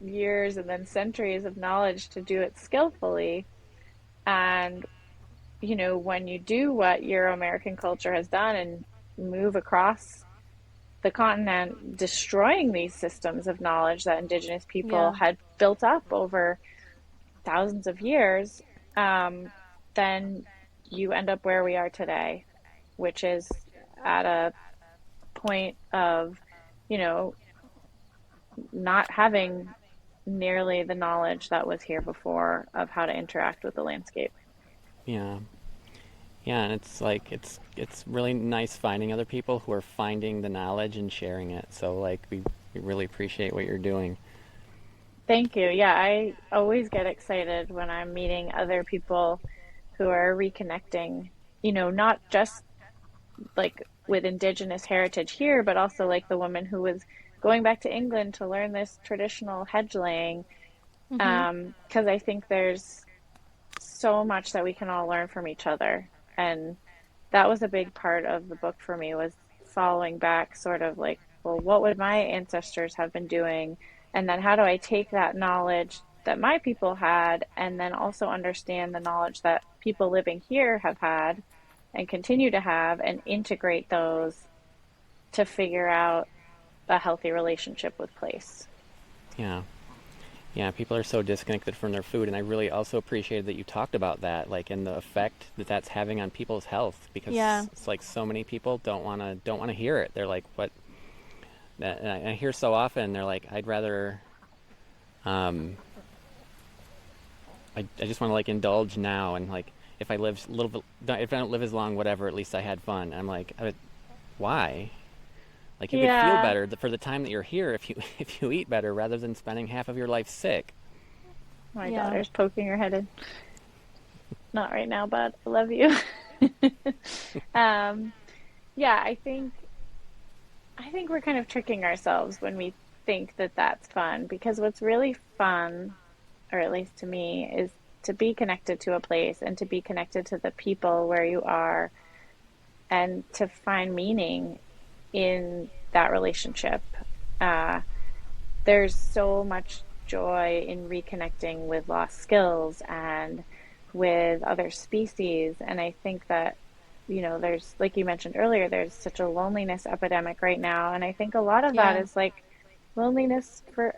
years and then centuries of knowledge to do it skillfully. And, when you do what Euro American culture has done and move across the continent, destroying these systems of knowledge that indigenous people Yeah. had built up over thousands of years, then you end up where we are today, which is at a point of, you know, not having nearly the knowledge that was here before of how to interact with the landscape. Yeah. Yeah, and it's like it's really nice finding other people who are finding the knowledge and sharing it. So like we really appreciate what you're doing. Thank you. Yeah, I always get excited when I'm meeting other people who are reconnecting, not just like with Indigenous heritage here, but also like the woman who was going back to England to learn this traditional hedge laying. Mhm. Because I think there's so much that we can all learn from each other. And that was a big part of the book for me, was following back sort of like, well, what would my ancestors have been doing? And then how do I take that knowledge that my people had and then also understand the knowledge that people living here have had and continue to have, and integrate those to figure out a healthy relationship with place. Yeah. Yeah, people are so disconnected from their food, and I really also appreciated that you talked about that, like, and the effect that that's having on people's health, Yeah. because it's like so many people don't want to hear it. They're like, "What?" And I hear so often they're like, "I'd rather, um, I just want to like indulge now, and like if I live a little bit, if I don't live as long, whatever, at least I had fun." And I'm like, "Why? Like you could feel Yeah, better for the time that you're here if you if you eat better rather than spending half of your life sick." my Yeah. daughter's poking her head in. Not right now, but I love you. um, yeah, I think we're kind of tricking ourselves when we think that that's fun, because what's really fun, or at least to me, is to be connected to a place and to be connected to the people where you are, and to find meaning in that relationship. Uh, there's so much joy in reconnecting with lost skills and with other species. And I think that, there's, like you mentioned earlier, there's such a loneliness epidemic right now. And I think a lot of that Yeah. is like loneliness for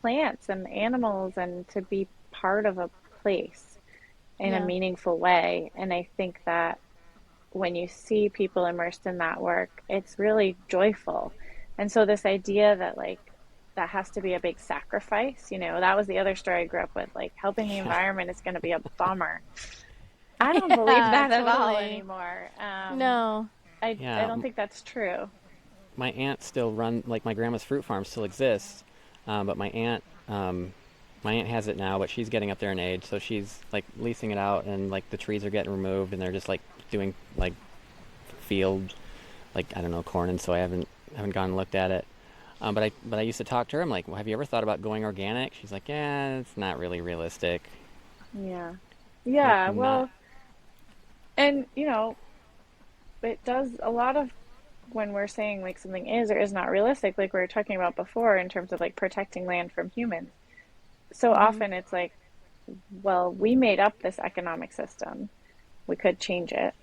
plants and animals, and to be part of a place in a Yeah. meaningful way. And I think that when you see people immersed in that work, it's really joyful. And so this idea that like that has to be a big sacrifice, that was the other story I grew up with, like helping the Yeah. environment is going to be a bummer. I don't believe Yeah, that at all totally. anymore. No. I Yeah. don't think that's true. My aunt still run like my grandma's fruit farm still exists, but my aunt has it now, but she's getting up there in age, so she's like leasing it out, and like the trees are getting removed, and they're just like doing like field, like I don't know, corn, and so I haven't gone and looked at it. But I used to talk to her. I'm like, well, have you ever thought about going organic? She's like, yeah, it's not really realistic. Yeah. Like Yeah, not. well, and it does a lot of, when we're saying like something is or is not realistic, like we were talking about before in terms of like protecting land from humans. So Mhm. often it's like, well, we made up this economic system. We could change it.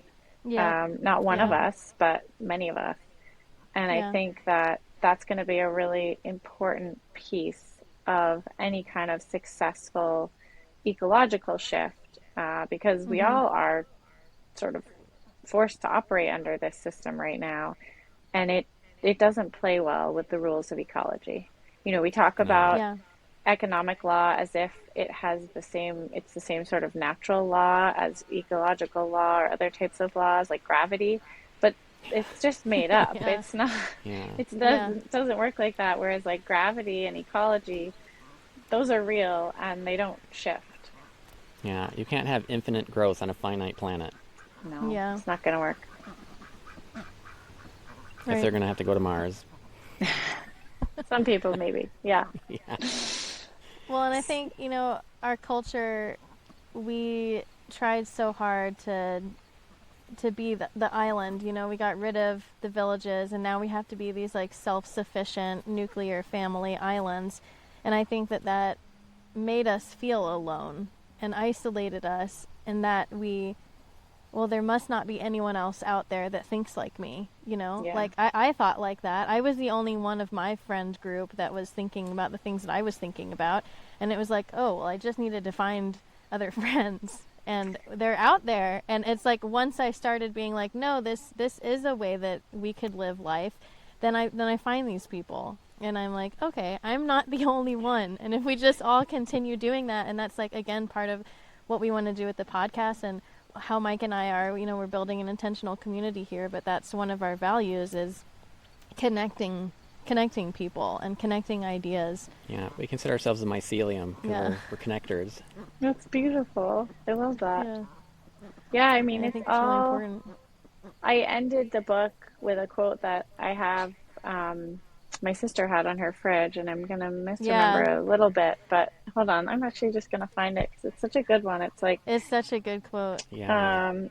Yeah. Not one of Yeah. us, but many of us. And I Yeah. think that that's going to be a really important piece of any kind of successful ecological shift, because we Mm-hmm. all are sort of forced to operate under this system right now, and it doesn't play well with the rules of ecology. We talk No. about Yeah. economic law as if it's the same sort of natural law as ecological law or other types of laws like gravity, but it's just made up. Yeah. It's not, Yeah. Yeah. it doesn't work like that. Whereas like gravity and ecology, those are real and they don't shift. Yeah. You can't have infinite growth on a finite planet No, Yeah. it's not going to work. if they're Right. going to have to go to Mars. Some people maybe, yeah. Yeah. Well, and I think, our culture, we tried so hard to be the island. We got rid of the villages, and now we have to be these like self-sufficient nuclear family islands. And I think that made us feel alone and isolated us, and that well, there must not be anyone else out there that thinks like me, Yeah. Like, I thought like that. I was the only one of my friend group that was thinking about the things that I was thinking about. And it was like, oh, well, I just needed to find other friends. And they're out there. And it's like, once I started being like, no, this is a way that we could live life, then I find these people. And I'm like, okay, I'm not the only one. And if we just all continue doing that, and that's like, again, part of what we want to do with the podcast, and how Mike and I are, we're building an intentional community here, but that's one of our values, is connecting people and connecting ideas. Yeah. We consider ourselves the mycelium because Yeah. we're connectors. That's beautiful. I love that. Yeah. Yeah, I mean, And I it's think it's really all. important. I ended the book with a quote that I have, my sister had on her fridge, and I'm gonna misremember Yeah. a little bit, but hold on, I'm actually just gonna find it because it's such a good one. It's like, It's such a good quote. Yeah. um,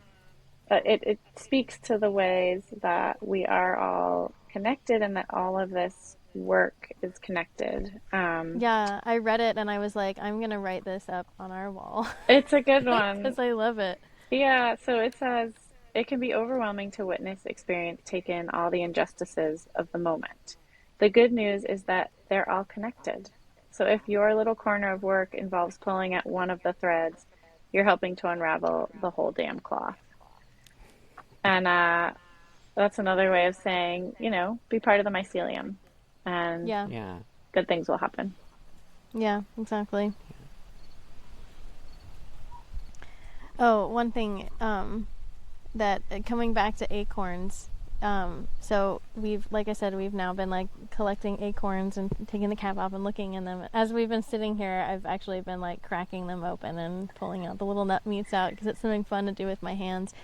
it speaks to the ways that we are all connected and that all of this work is connected. Yeah, I read it and I was like, I'm going to write this up on our wall It's a good one. because I love it. Yeah, so it says it can be overwhelming to witness, experience, take in all the injustices of the moment. The good news is that they're all connected. So if your little corner of work involves pulling at one of the threads, you're helping to unravel the whole damn cloth. And that's another way of saying, be part of the mycelium and Yeah. Yeah. good things will happen. Yeah, exactly. Oh, one thing, that coming back to acorns, so like I said, we've now been like collecting acorns and taking the cap off and looking in them. As we've been sitting here, I've actually been like cracking them open and pulling out the little nut meats out because it's something fun to do with my hands.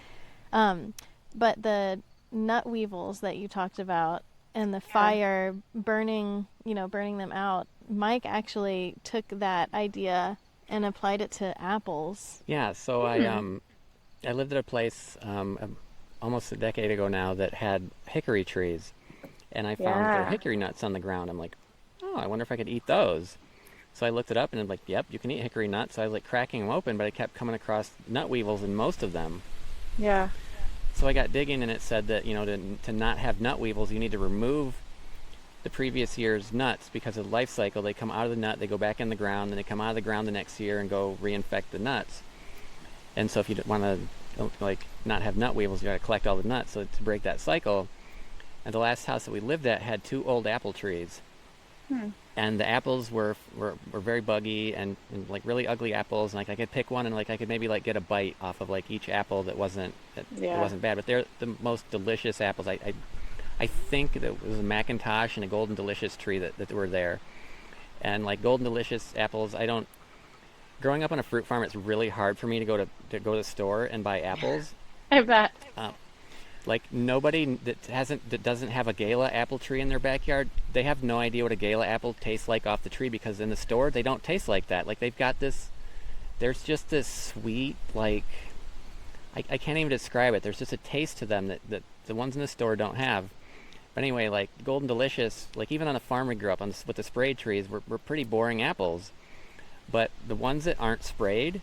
But the nut weevils that you talked about and the Yeah. fire burning them out, Mike actually took that idea and applied it to apples. Yeah. So I lived at a place almost a decade ago now that had hickory trees, and I found their Yeah. hickory nuts on the ground. I'm like, oh, I wonder if I could eat those. So I looked it up, and I'm like, yep, you can eat hickory nuts. So I was like cracking them open, but I kept coming across nut weevils in most of them. Yeah. So I got digging, and it said that to not have nut weevils, you need to remove the previous year's nuts because of the life cycle. They come out of the nut, they go back in the ground, and they come out of the ground the next year and go reinfect the nuts. And so if you want to like not have nut weevils, you got to collect all the nuts so to break that cycle. And the last house that we lived at had 2 old apple trees. And the apples were very buggy and like really ugly apples. And like I could pick one and like I could maybe like get a bite off of like each apple that wasn't bad. But they're the most delicious apples. I think that it was a Macintosh and a Golden Delicious tree that were there. And like Golden Delicious apples, growing up on a fruit farm, it's really hard for me to go to the store and buy apples. I bet. Like nobody that doesn't have a gala apple tree in their backyard, they have no idea what a gala apple tastes like off the tree because in the store they don't taste like that. Like they've got there's just this sweet, like I can't even describe it. There's just a taste to them that the ones in the store don't have. But anyway, like Golden Delicious, like even on a farm we grew up on with the sprayed trees, were pretty boring apples. But the ones that aren't sprayed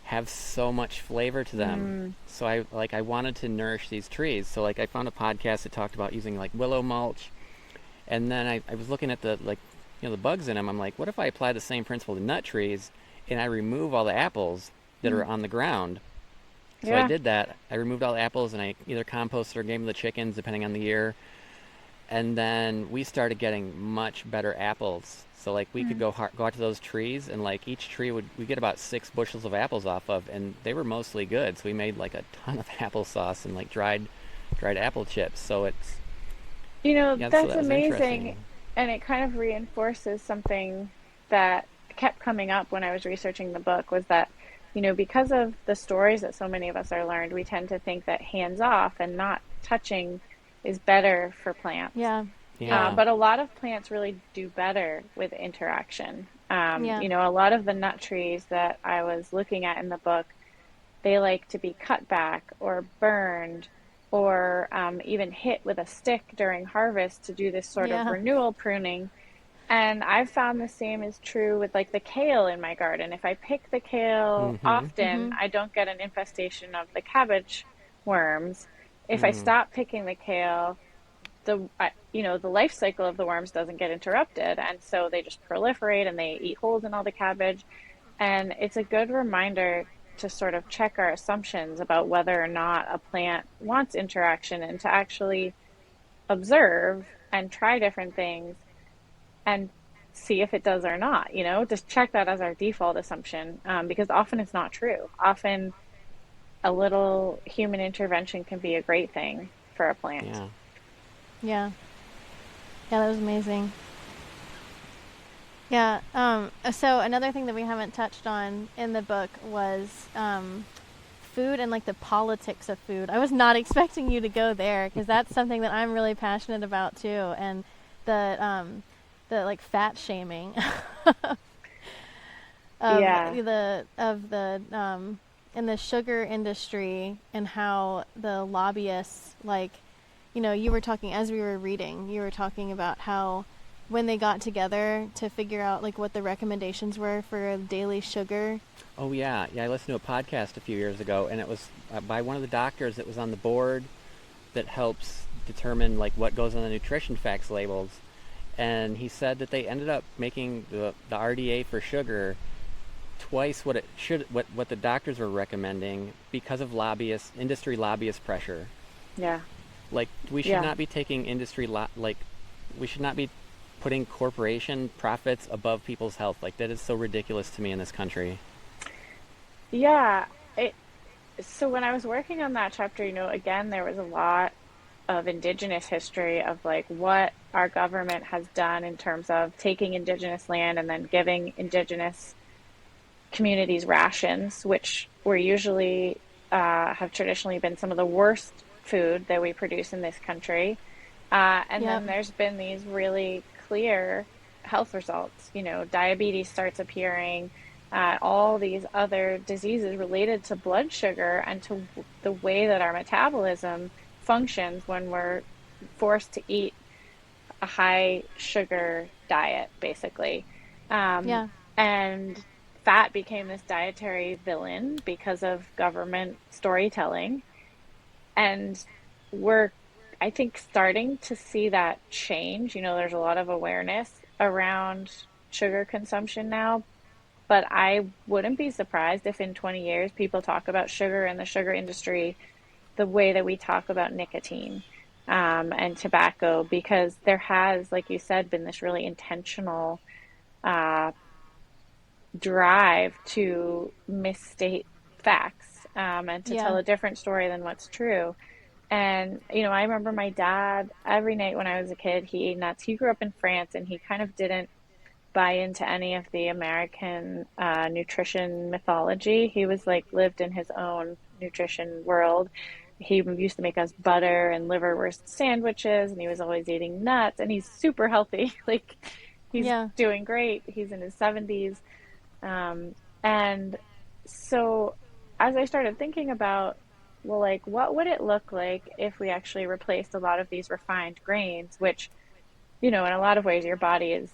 have so much flavor to them. So I wanted to nourish these trees. So like I found a podcast that talked about using like willow mulch And then I was looking at the the bugs in them. I'm like, what if I apply the same principle to nut trees and I remove all the apples that are on the ground? So I Yeah. did that. I removed all the apples and I either composted or gave them to the chickens, depending on the year. And then we started getting much better apples. So like we could go out to those trees, and like each tree we get about 6 bushels of apples off of, and they were mostly good. So we made like a ton of applesauce and like dried apple chips. So it's yeah, so That's that was amazing. interesting. And it kind of reinforces something that kept coming up when I was researching the book was that, because of the stories that so many of us are learned, we tend to think that hands off and not touching is better for plants. Yeah. Yeah. Yeah. But a lot of plants really do better with interaction. Yeah. A lot of the nut trees that I was looking at in the book, they like to be cut back or burned or even hit with a stick during harvest to do this sort of Yeah. renewal pruning. And I've found the same is true with like the kale in my garden. If I pick the kale Mm-hmm. often, I don't get an infestation of the cabbage worms. If I Mm. stop picking the kale, the life cycle of the worms doesn't get interrupted, and so they just proliferate and they eat holes in all the cabbage. And it's a good reminder to sort of check our assumptions about whether or not a plant wants interaction and to actually observe and try different things and see if it does or not. Just check that as our default assumption, because often it's not true. Often a little human intervention can be a great thing for a plant. Yeah. Yeah. Yeah, that was amazing. Yeah. So another thing that we haven't touched on in the book was food and like the politics of food. I was not expecting you to go there because that's something that I'm really passionate about too, and the like fat shaming Yeah. of the in the sugar industry, and how the lobbyists, like, you were talking as we were reading, you were talking about how when they got together to figure out like what the recommendations were for daily sugar. Oh yeah, yeah. I listened to a podcast a few years ago, and it was by one of the doctors that was on the board that helps determine like what goes on the nutrition facts labels. And he said that they ended up making the RDA for sugar twice what it should what the doctors were recommending because of industry lobbyist pressure. Yeah. Like we should Yeah. not be taking we should not be putting corporation profits above people's health. Like that is so ridiculous to me in this country. Yeah. It, so when I was working on that chapter, again, there was a lot of indigenous history of like what our government has done in terms of taking indigenous land and then giving indigenous communities rations, which were usually have traditionally been some of the worst food that we produce in this country. And Yep. then there's been these really clear health results. Diabetes starts appearing, all these other diseases related to blood sugar and to the way that our metabolism functions when we're forced to eat a high sugar diet, basically. Um, Yeah. and fat became this dietary villain because of government storytelling. And we're, I think, starting to see that change. There's a lot of awareness around sugar consumption now, but I wouldn't be surprised if in 20 years people talk about sugar and the sugar industry the way that we talk about nicotine, and tobacco, because there has, like you said, been this really intentional uh, drive to misstate facts, and to tell Yeah. a different story than what's true. And, I remember my dad every night when I was a kid, he ate nuts. He grew up in France and he kind of didn't buy into any of the American nutrition mythology. He was like lived in his own nutrition world. He used to make us butter and liverwurst sandwiches, and he was always eating nuts, and he's super healthy. Like he's Yeah. doing great. He's in his 70s. Um, and so as I started thinking about, well, like, what would it look like if we actually replaced a lot of these refined grains, which, in a lot of ways, your body is,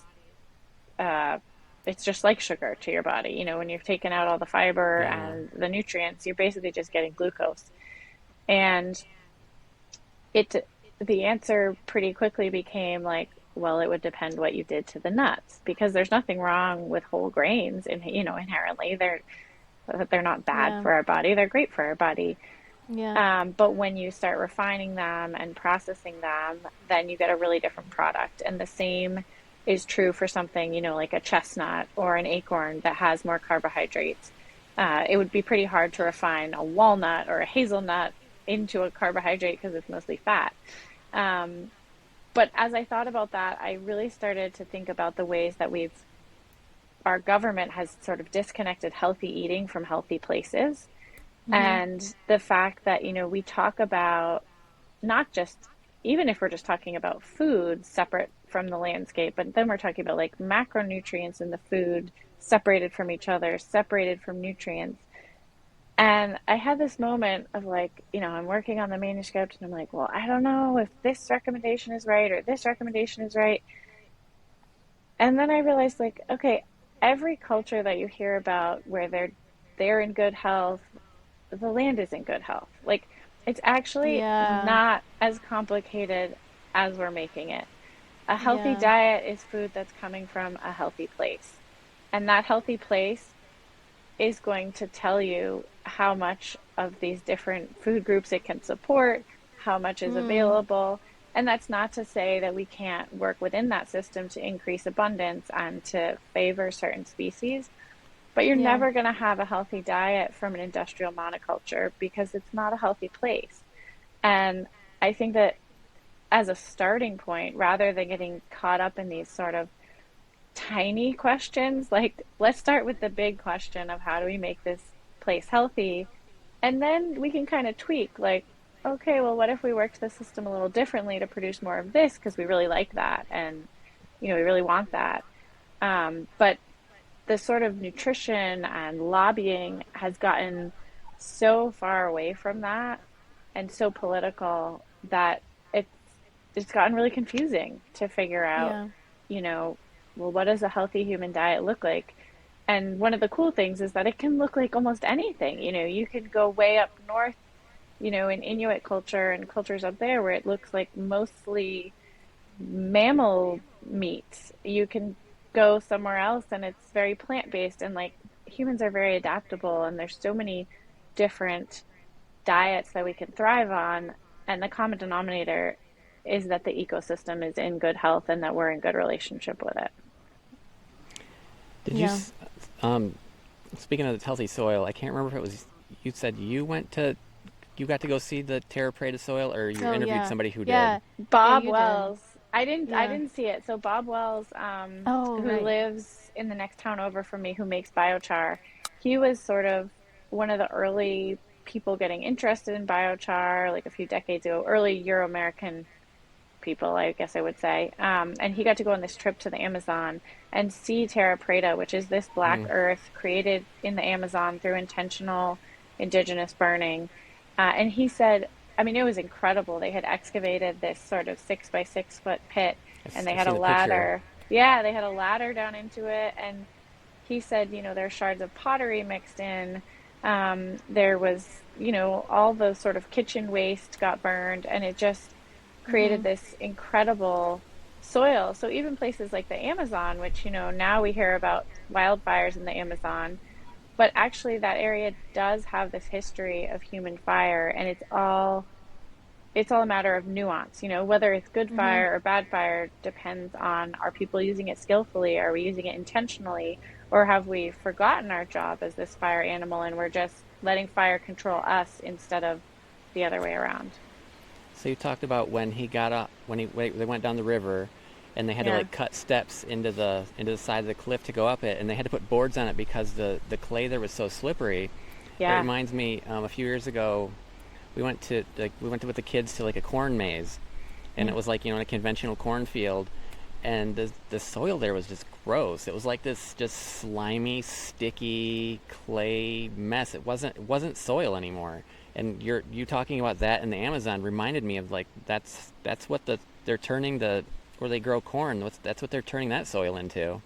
uh, it's just like sugar to your body. When you've taken out all the fiber Yeah. and the nutrients, you're basically just getting glucose. And it, the answer pretty quickly became like, well, it would depend what you did to the nuts, because there's nothing wrong with whole grains, and inherently they're not bad Yeah. for our body. They're great for our body. Yeah. But when you start refining them and processing them, then you get a really different product. And the same is true for something, like a chestnut or an acorn that has more carbohydrates. It would be pretty hard to refine a walnut or a hazelnut into a carbohydrate because it's mostly fat. Um, but as I thought about that, I really started to think about the ways that our government has sort of disconnected healthy eating from healthy places. Mhm. And the fact that, we talk about not just, even if we're just talking about food separate from the landscape, but then we're talking about like macronutrients in the food separated from each other, separated from nutrients. And I had this moment of like, I'm working on the manuscript and I'm like, well, I don't know if this recommendation is right or this recommendation is right. And then I realized like, okay, every culture that you hear about where they're in good health, the land is in good health. Like, it's actually Yeah. not as complicated as we're making it. A healthy Yeah. diet is food that's coming from a healthy place. And that healthy place is going to tell you how much of these different food groups it can support, how much is Mm. available. And that's not to say that we can't work within that system to increase abundance and to favor certain species, but you're Yeah. never going to have a healthy diet from an industrial monoculture because it's not a healthy place. And I think that as a starting point, rather than getting caught up in these sort of tiny questions, like let's start with the big question of how do we make this place healthy? And then we can kind of tweak, like, okay, well, what if we worked the system a little differently to produce more of this because we really like that and, we really want that. But the sort of nutrition and lobbying has gotten so far away from that and so political that it's it's gotten really confusing to figure out, Yeah. you know, well, what does a healthy human diet look like? And one of the cool things is that it can look like almost anything. You can go way up north, in Inuit culture and cultures up there where it looks like mostly mammal meats. You can go somewhere else and it's very plant-based, and like humans are very adaptable and there's so many different diets that we can thrive on, and the common denominator is that the ecosystem is in good health and that we're in good relationship with it. Did you, Yeah. um, speaking of the healthy soil, I can't remember if it was you said you got to go see the terra preta soil, or you Oh interviewed yeah. somebody who did. Yeah. Yeah, Bob you did. Wells. I Yeah. didn't see it. So Bob Wells, Oh, who right. lives in the next town over from me, who makes biochar, he was sort of one of the early people getting interested in biochar, like a few decades ago, early Euro-American people, I guess I would say. And he got to go on this trip to the Amazon and see terra preta, which is this black Mm. earth created in the Amazon through intentional indigenous burning. And he said, I mean, it was incredible. They had excavated this sort of 6 by 6 foot pit, and they I've had a seen the picture. ladder. Yeah, they had a ladder down into it. And he said, there are shards of pottery mixed in. There was, all the sort of kitchen waste got burned, and it just created Mhm. this incredible soil. So even places like the Amazon, which, now we hear about wildfires in the Amazon, but actually that area does have this history of human fire, and it's all a matter of nuance. Whether it's good Mhm. fire or bad fire depends on, are people using it skillfully? Are we using it intentionally? Or have we forgotten our job as this fire animal and we're just letting fire control us instead of the other way around? So you talked about when he got up, they went down the river, and they had to Yeah. like cut steps into the side of the cliff to go up it, and they had to put boards on it because the clay there was so slippery. It Yeah. reminds me, a few years ago, we went to with the kids to like a corn maze, and it Mm. was like in a conventional cornfield, and the soil there was just gross. It was like this just slimy, sticky clay mess. It wasn't soil anymore. And you talking about that in the Amazon reminded me of like that's what they're turning the where they grow corn. That's what they're turning that soil into.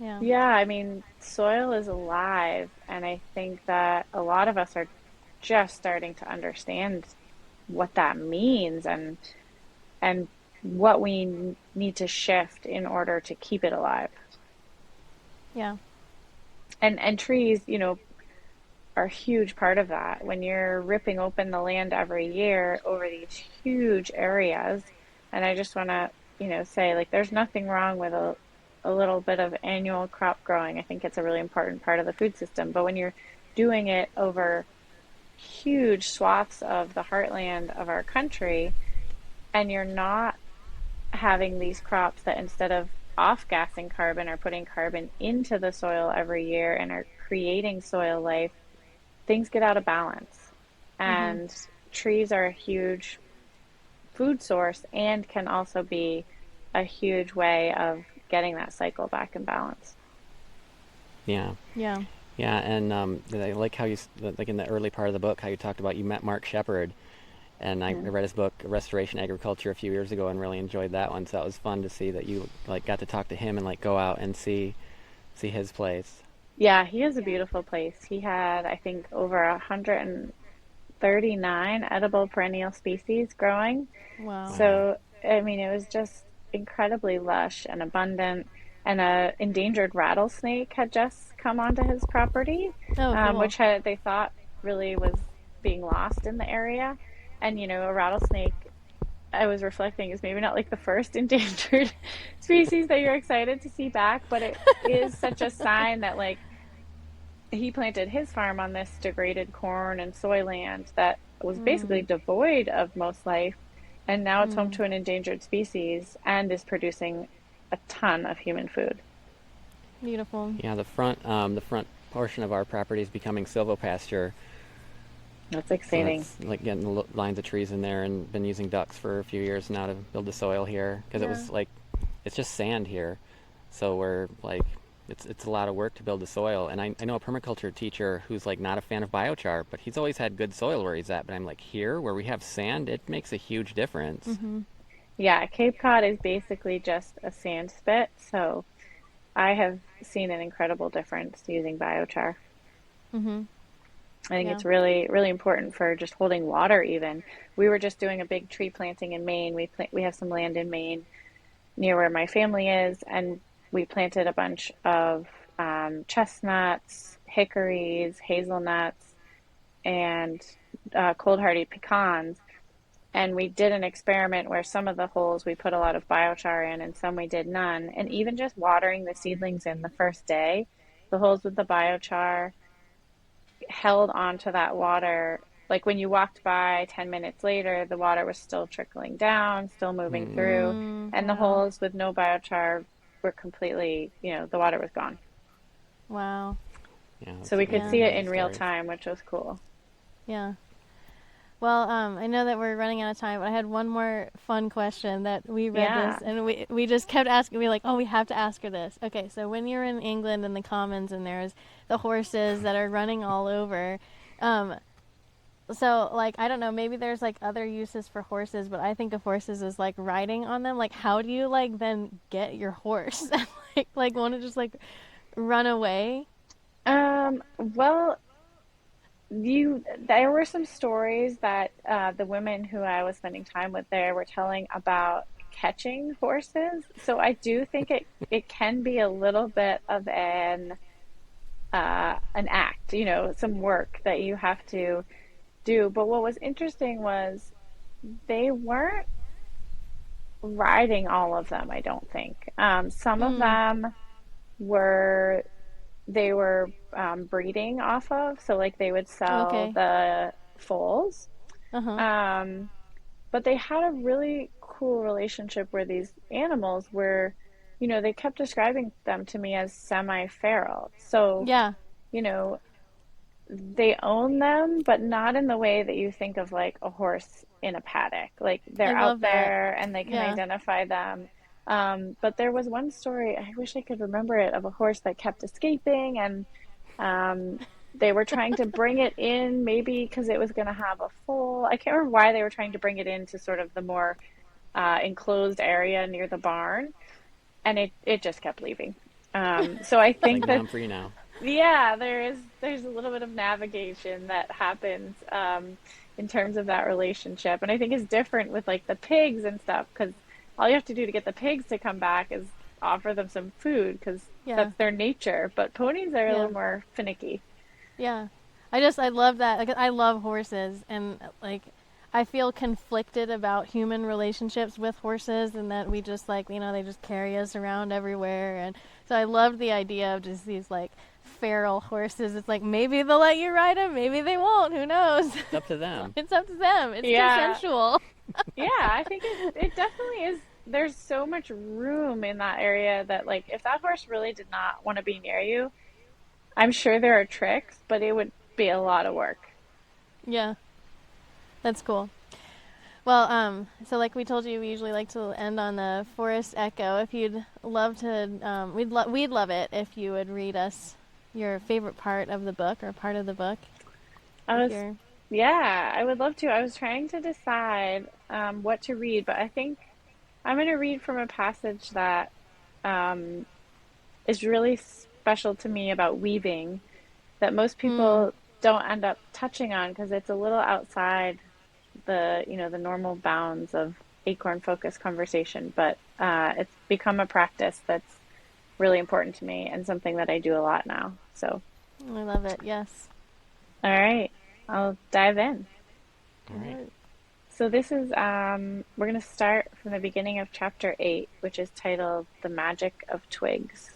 Yeah. Yeah, I mean, soil is alive, and I think that a lot of us are just starting to understand what that means, and what we need to shift in order to keep it alive. Yeah. And trees, are a huge part of that. When you're ripping open the land every year over these huge areas, and I just want to, say like there's nothing wrong with a little bit of annual crop growing. I think it's a really important part of the food system. But when you're doing it over huge swaths of the heartland of our country, and you're not having these crops that instead of off gassing carbon are putting carbon into the soil every year and are creating soil life, things get out of balance. Mm-hmm. And trees are a huge food source and can also be a huge way of getting that cycle back in balance. Yeah. Yeah. Yeah, and I like how like in the early part of the book, how you talked about you met Mark Shepard, and I Mm. read his book Restoration Agriculture a few years ago and really enjoyed that one. So it was fun to see that you like got to talk to him and like go out and see his place. Yeah, he has a beautiful place. He had, I think, over 139 edible perennial species growing. Wow. Wow. So, I mean, it was just incredibly lush and abundant. And a endangered rattlesnake had just come onto his property, Oh, cool. which they thought really was being lost in the area. And a rattlesnake, I was reflecting, is maybe not like the first endangered species that you're excited to see back, but it is such a sign that like he planted his farm on this degraded corn and soy land that was basically Mm. devoid of most life. And now it's home Mm. to an endangered species and is producing a ton of human food. Beautiful. Yeah, the front portion of our property is becoming silvopasture. That's So exciting. that's like getting lines of trees in there, and been using ducks for a few years now to build the soil here because it Yeah. was like it's just sand here, so we're like it's a lot of work to build the soil. And I know a permaculture teacher who's like not a fan of biochar, but he's always had good soil where he's at. But I'm like here where we have sand, it makes a huge difference. Mm-hmm. Yeah, Cape Cod is basically just a sand spit. So I have seen an incredible difference using biochar. Mm-hmm. I think Yeah. it's really, really important for just holding water even. We were just doing a big tree planting in Maine. We have some land in Maine near where my family is, and we planted a bunch of chestnuts, hickories, hazelnuts, and cold hardy pecans. And we did an experiment where some of the holes we put a lot of biochar in, and some we did none. And even just watering the seedlings in the first day, the holes with the biochar held onto that water. Like when you walked by 10 minutes later, the water was still trickling down, still moving Mm, through, Mm. and the Wow. holes with no biochar were completely, the water was gone. Wow. yeah, So that's we could Yeah. see it amazing in real stories. time, which was cool. Yeah. Well, I know that we're running out of time, but I had one more fun question that we read Yeah. this and we just kept asking. We were like, oh, we have to ask her this. Okay, so when you're in England in the Commons and there's the horses that are running all over, um, so like I don't know, maybe there's like other uses for horses, but I think of horses as like riding on them. Like, how do you like then get your horse and like want to just like run away? Well, there were some stories that the women who I was spending time with there were telling about catching horses. So I do think it can be a little bit of an act, some work that you have to do. But what was interesting was they weren't riding all of them, I don't think. Some of Mm. them were they were breeding off of, so like they would sell Okay. the foals. Uh huh. Um, but they had a really cool relationship where these animals were, they kept describing them to me as semi-feral. So, Yeah, you know, they own them, but not in the way that you think of like a horse in a paddock. Like I they're out love that. there and they can Yeah. identify them. But there was one story, I wish I could remember it, of a horse that kept escaping, and um, they were trying to bring it in, maybe because it was going to have a foal. I can't remember why they were trying to bring it into sort of the more enclosed area near the barn, and it just kept leaving. So I It's like think now that I'm free now. yeah, there's a little bit of navigation that happens in terms of that relationship, and I think it's different with like the pigs and stuff because all you have to do to get the pigs to come back is offer them some food because Yeah. that's their nature. But ponies are a Yeah. little more finicky. Yeah. I love that. Like I love horses and like I feel conflicted about human relationships with horses and that we just like, they just carry us around everywhere and so I loved the idea of just these like feral horses. It's like maybe they'll let you ride them, maybe they won't. Who knows? It's up to them. It's up to them. It's Yeah. consensual. Yeah, I think it definitely is. There's so much room in that area that like if that horse really did not want to be near you, I'm sure there are tricks, but it would be a lot of work. Yeah. That's cool. Well, so like we told you, we usually like to end on the forest echo. If you'd love to, we'd love it if you would read us your favorite part of the book or part of the book. I If was, you're, yeah, I would love to. I was trying to decide what to read, but I think I'm going to read from a passage that um, is really special to me about weaving that most mm, people don't end up touching on because it's a little outside the normal bounds of acorn focused conversation, but it's become a practice that's really important to me and something that I do a lot now. So, I love it. Yes. all right, I'll dive in. All right. So this is we're going to start from the beginning of chapter 8, which is titled The Magic of Twigs.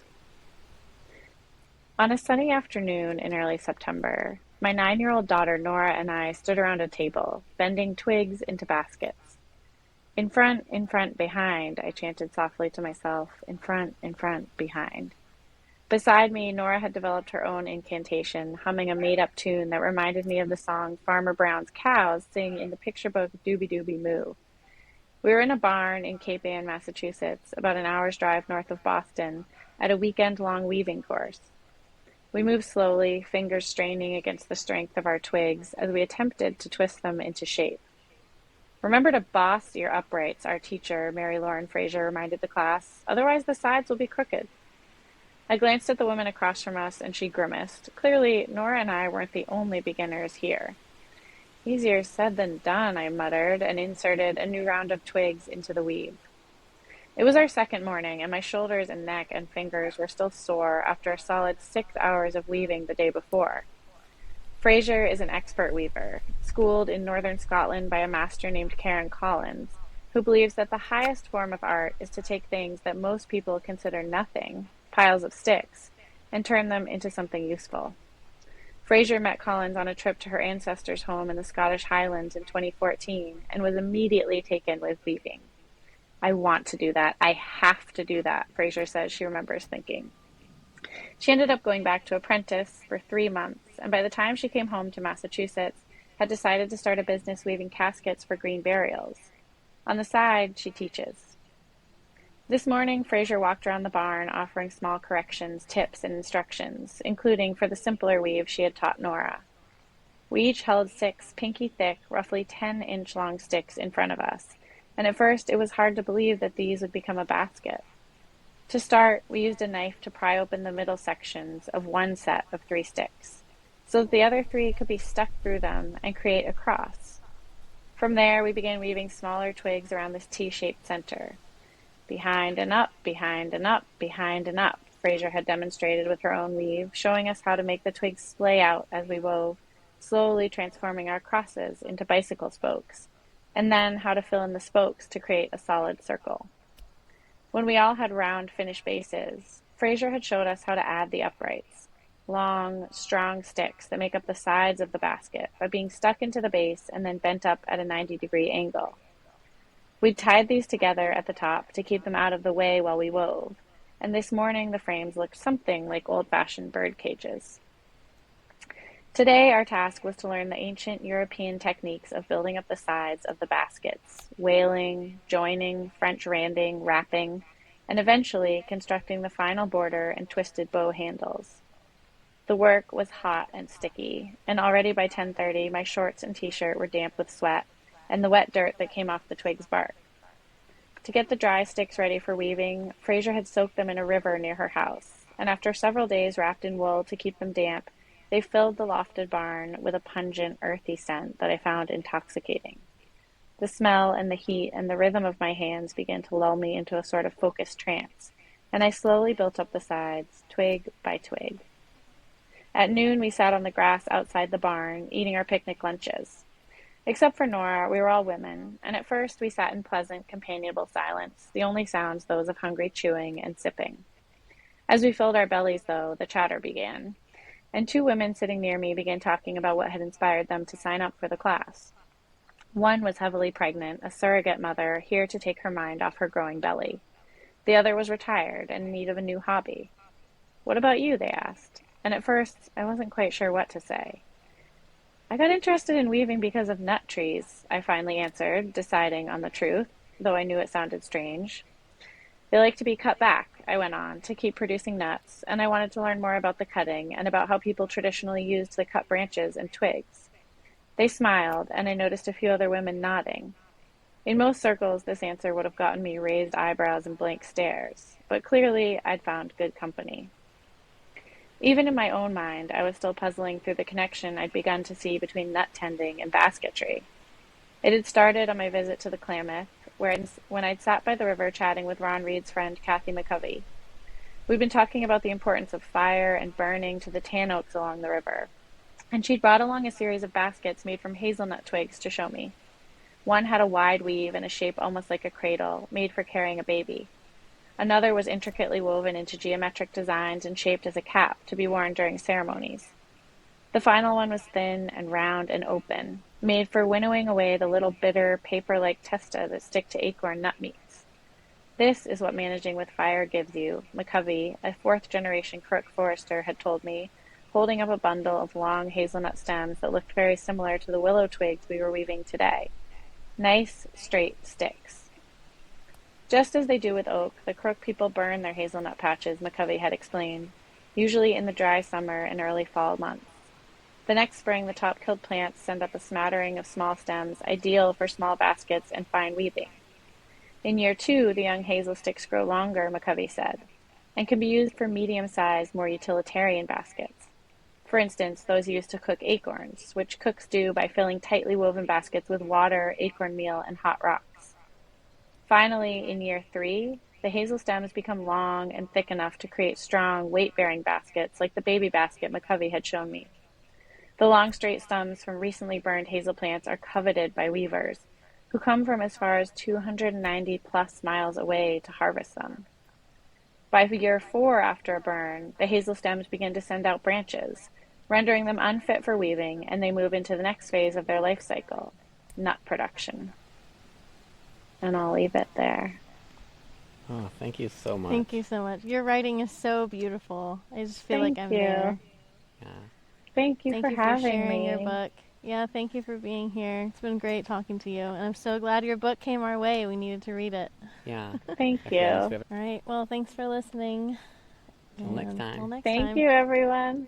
On a sunny afternoon in early September, my 9-year-old daughter Nora and I stood around a table, bending twigs into baskets. In front, behind, I chanted softly to myself, in front, behind. Beside me, Nora had developed her own incantation, humming a made-up tune that reminded me of the song Farmer Brown's cows sing in the picture book Doobie Doobie Moo. We were in a barn in Cape Ann, Massachusetts, about an hour's drive north of Boston, at a weekend-long weaving course. We moved slowly, fingers straining against the strength of our twigs as we attempted to twist them into shape. Remember to boss your uprights, our teacher, Mary Lauren Fraser, reminded the class. Otherwise, the sides will be crooked. I glanced at the woman across from us, and she grimaced. Clearly, Nora and I weren't the only beginners here. Easier said than done, I muttered, and inserted a new round of twigs into the weave. It was our second morning, and my shoulders and neck and fingers were still sore after a solid 6 hours of weaving the day before. Fraser is an expert weaver, schooled in northern Scotland by a master named Karen Collins, who believes that the highest form of art is to take things that most people consider nothing, piles of sticks, and turn them into something useful. Fraser met Collins on a trip to her ancestors' home in the Scottish Highlands in 2014 and was immediately taken with weaving. I want to do that. I have to do that, Fraser says she remembers thinking. She ended up going back to apprentice for 3 months, and by the time she came home to Massachusetts, had decided to start a business weaving caskets for green burials. On the side, she teaches. This morning, Fraser walked around the barn offering small corrections, tips, and instructions, including for the simpler weave she had taught Nora. We each held 6 pinky-thick, roughly 10-inch long sticks in front of us, and at first it was hard to believe that these would become a basket. To start, we used a knife to pry open the middle sections of one set of 3 sticks, so that the other 3 could be stuck through them and create a cross. From there, we began weaving smaller twigs around this T-shaped center. Behind and up, behind and up, behind and up, Fraser had demonstrated with her own weave, showing us how to make the twigs splay out as we wove, slowly transforming our crosses into bicycle spokes, and then how to fill in the spokes to create a solid circle. When we all had round finished bases, Fraser had showed us how to add the uprights, long, strong sticks that make up the sides of the basket by being stuck into the base and then bent up at a 90-degree angle. We'd tied these together at the top to keep them out of the way while we wove, and this morning the frames looked something like old-fashioned bird cages. Today our task was to learn the ancient European techniques of building up the sides of the baskets, wailing, joining, French randing, wrapping, and eventually constructing the final border and twisted bow handles. The work was hot and sticky, and already by 10:30 my shorts and t-shirt were damp with sweat and the wet dirt that came off the twig's bark. To get the dry sticks ready for weaving, Fraser had soaked them in a river near her house, and after several days wrapped in wool to keep them damp, they filled the lofted barn with a pungent, earthy scent that I found intoxicating. The smell and the heat and the rhythm of my hands began to lull me into a sort of focused trance, and I slowly built up the sides, twig by twig. At noon, we sat on the grass outside the barn, eating our picnic lunches. Except for Nora, we were all women, and at first we sat in pleasant, companionable silence, the only sounds those of hungry chewing and sipping. As we filled our bellies, though, the chatter began, and two women sitting near me began talking about what had inspired them to sign up for the class. One was heavily pregnant, a surrogate mother, here to take her mind off her growing belly. The other was retired and in need of a new hobby. "What about you?" they asked, and at first I wasn't quite sure what to say. "I got interested in weaving because of nut trees," I finally answered, deciding on the truth, though I knew it sounded strange. "They like to be cut back," I went on, "to keep producing nuts, and I wanted to learn more about the cutting and about how people traditionally used the cut branches and twigs." They smiled, and I noticed a few other women nodding. In most circles, this answer would have gotten me raised eyebrows and blank stares, but clearly I'd found good company. Even in my own mind, I was still puzzling through the connection I'd begun to see between nut tending and basketry. It had started on my visit to the Klamath, when I'd sat by the river chatting with Ron Reed's friend Kathy McCovey. We'd been talking about the importance of fire and burning to the tan oaks along the river, and she'd brought along a series of baskets made from hazelnut twigs to show me. One had a wide weave and a shape almost like a cradle, made for carrying a baby. Another was intricately woven into geometric designs and shaped as a cap to be worn during ceremonies. The final one was thin and round and open, made for winnowing away the little bitter, paper-like testa that stick to acorn nut meats. "This is what managing with fire gives you," McCovey, a fourth-generation Crook forester, had told me, holding up a bundle of long hazelnut stems that looked very similar to the willow twigs we were weaving today. Nice, straight sticks. Just as they do with oak, the Crook people burn their hazelnut patches, McCovey had explained, usually in the dry summer and early fall months. The next spring, the top-killed plants send up a smattering of small stems, ideal for small baskets and fine weaving. In year 2, the young hazel sticks grow longer, McCovey said, and can be used for medium-sized, more utilitarian baskets. For instance, those used to cook acorns, which cooks do by filling tightly woven baskets with water, acorn meal, and hot rocks. Finally, in year 3, the hazel stems become long and thick enough to create strong, weight-bearing baskets like the baby basket McCovey had shown me. The long, straight stems from recently burned hazel plants are coveted by weavers, who come from as far as 290-plus miles away to harvest them. By year 4 after a burn, the hazel stems begin to send out branches, rendering them unfit for weaving, and they move into the next phase of their life cycle, nut production. And I'll leave it there. Oh, thank you so much. Thank you so much. Your writing is so beautiful. I just feel like I'm there. Yeah. Thank you for having me. Sharing your book. Yeah, thank you for being here. It's been great talking to you, and I'm so glad your book came our way. We needed to read it. Yeah. Thank you. All right. Well, thanks for listening. Until next time. Thank you, everyone.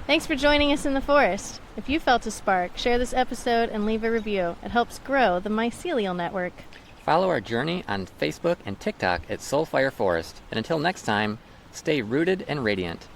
Thanks for joining us in the forest. If you felt a spark, share this episode and leave a review. It helps grow the Mycelial Network. Follow our journey on Facebook and TikTok at Soulfire Forest. And until next time, stay rooted and radiant.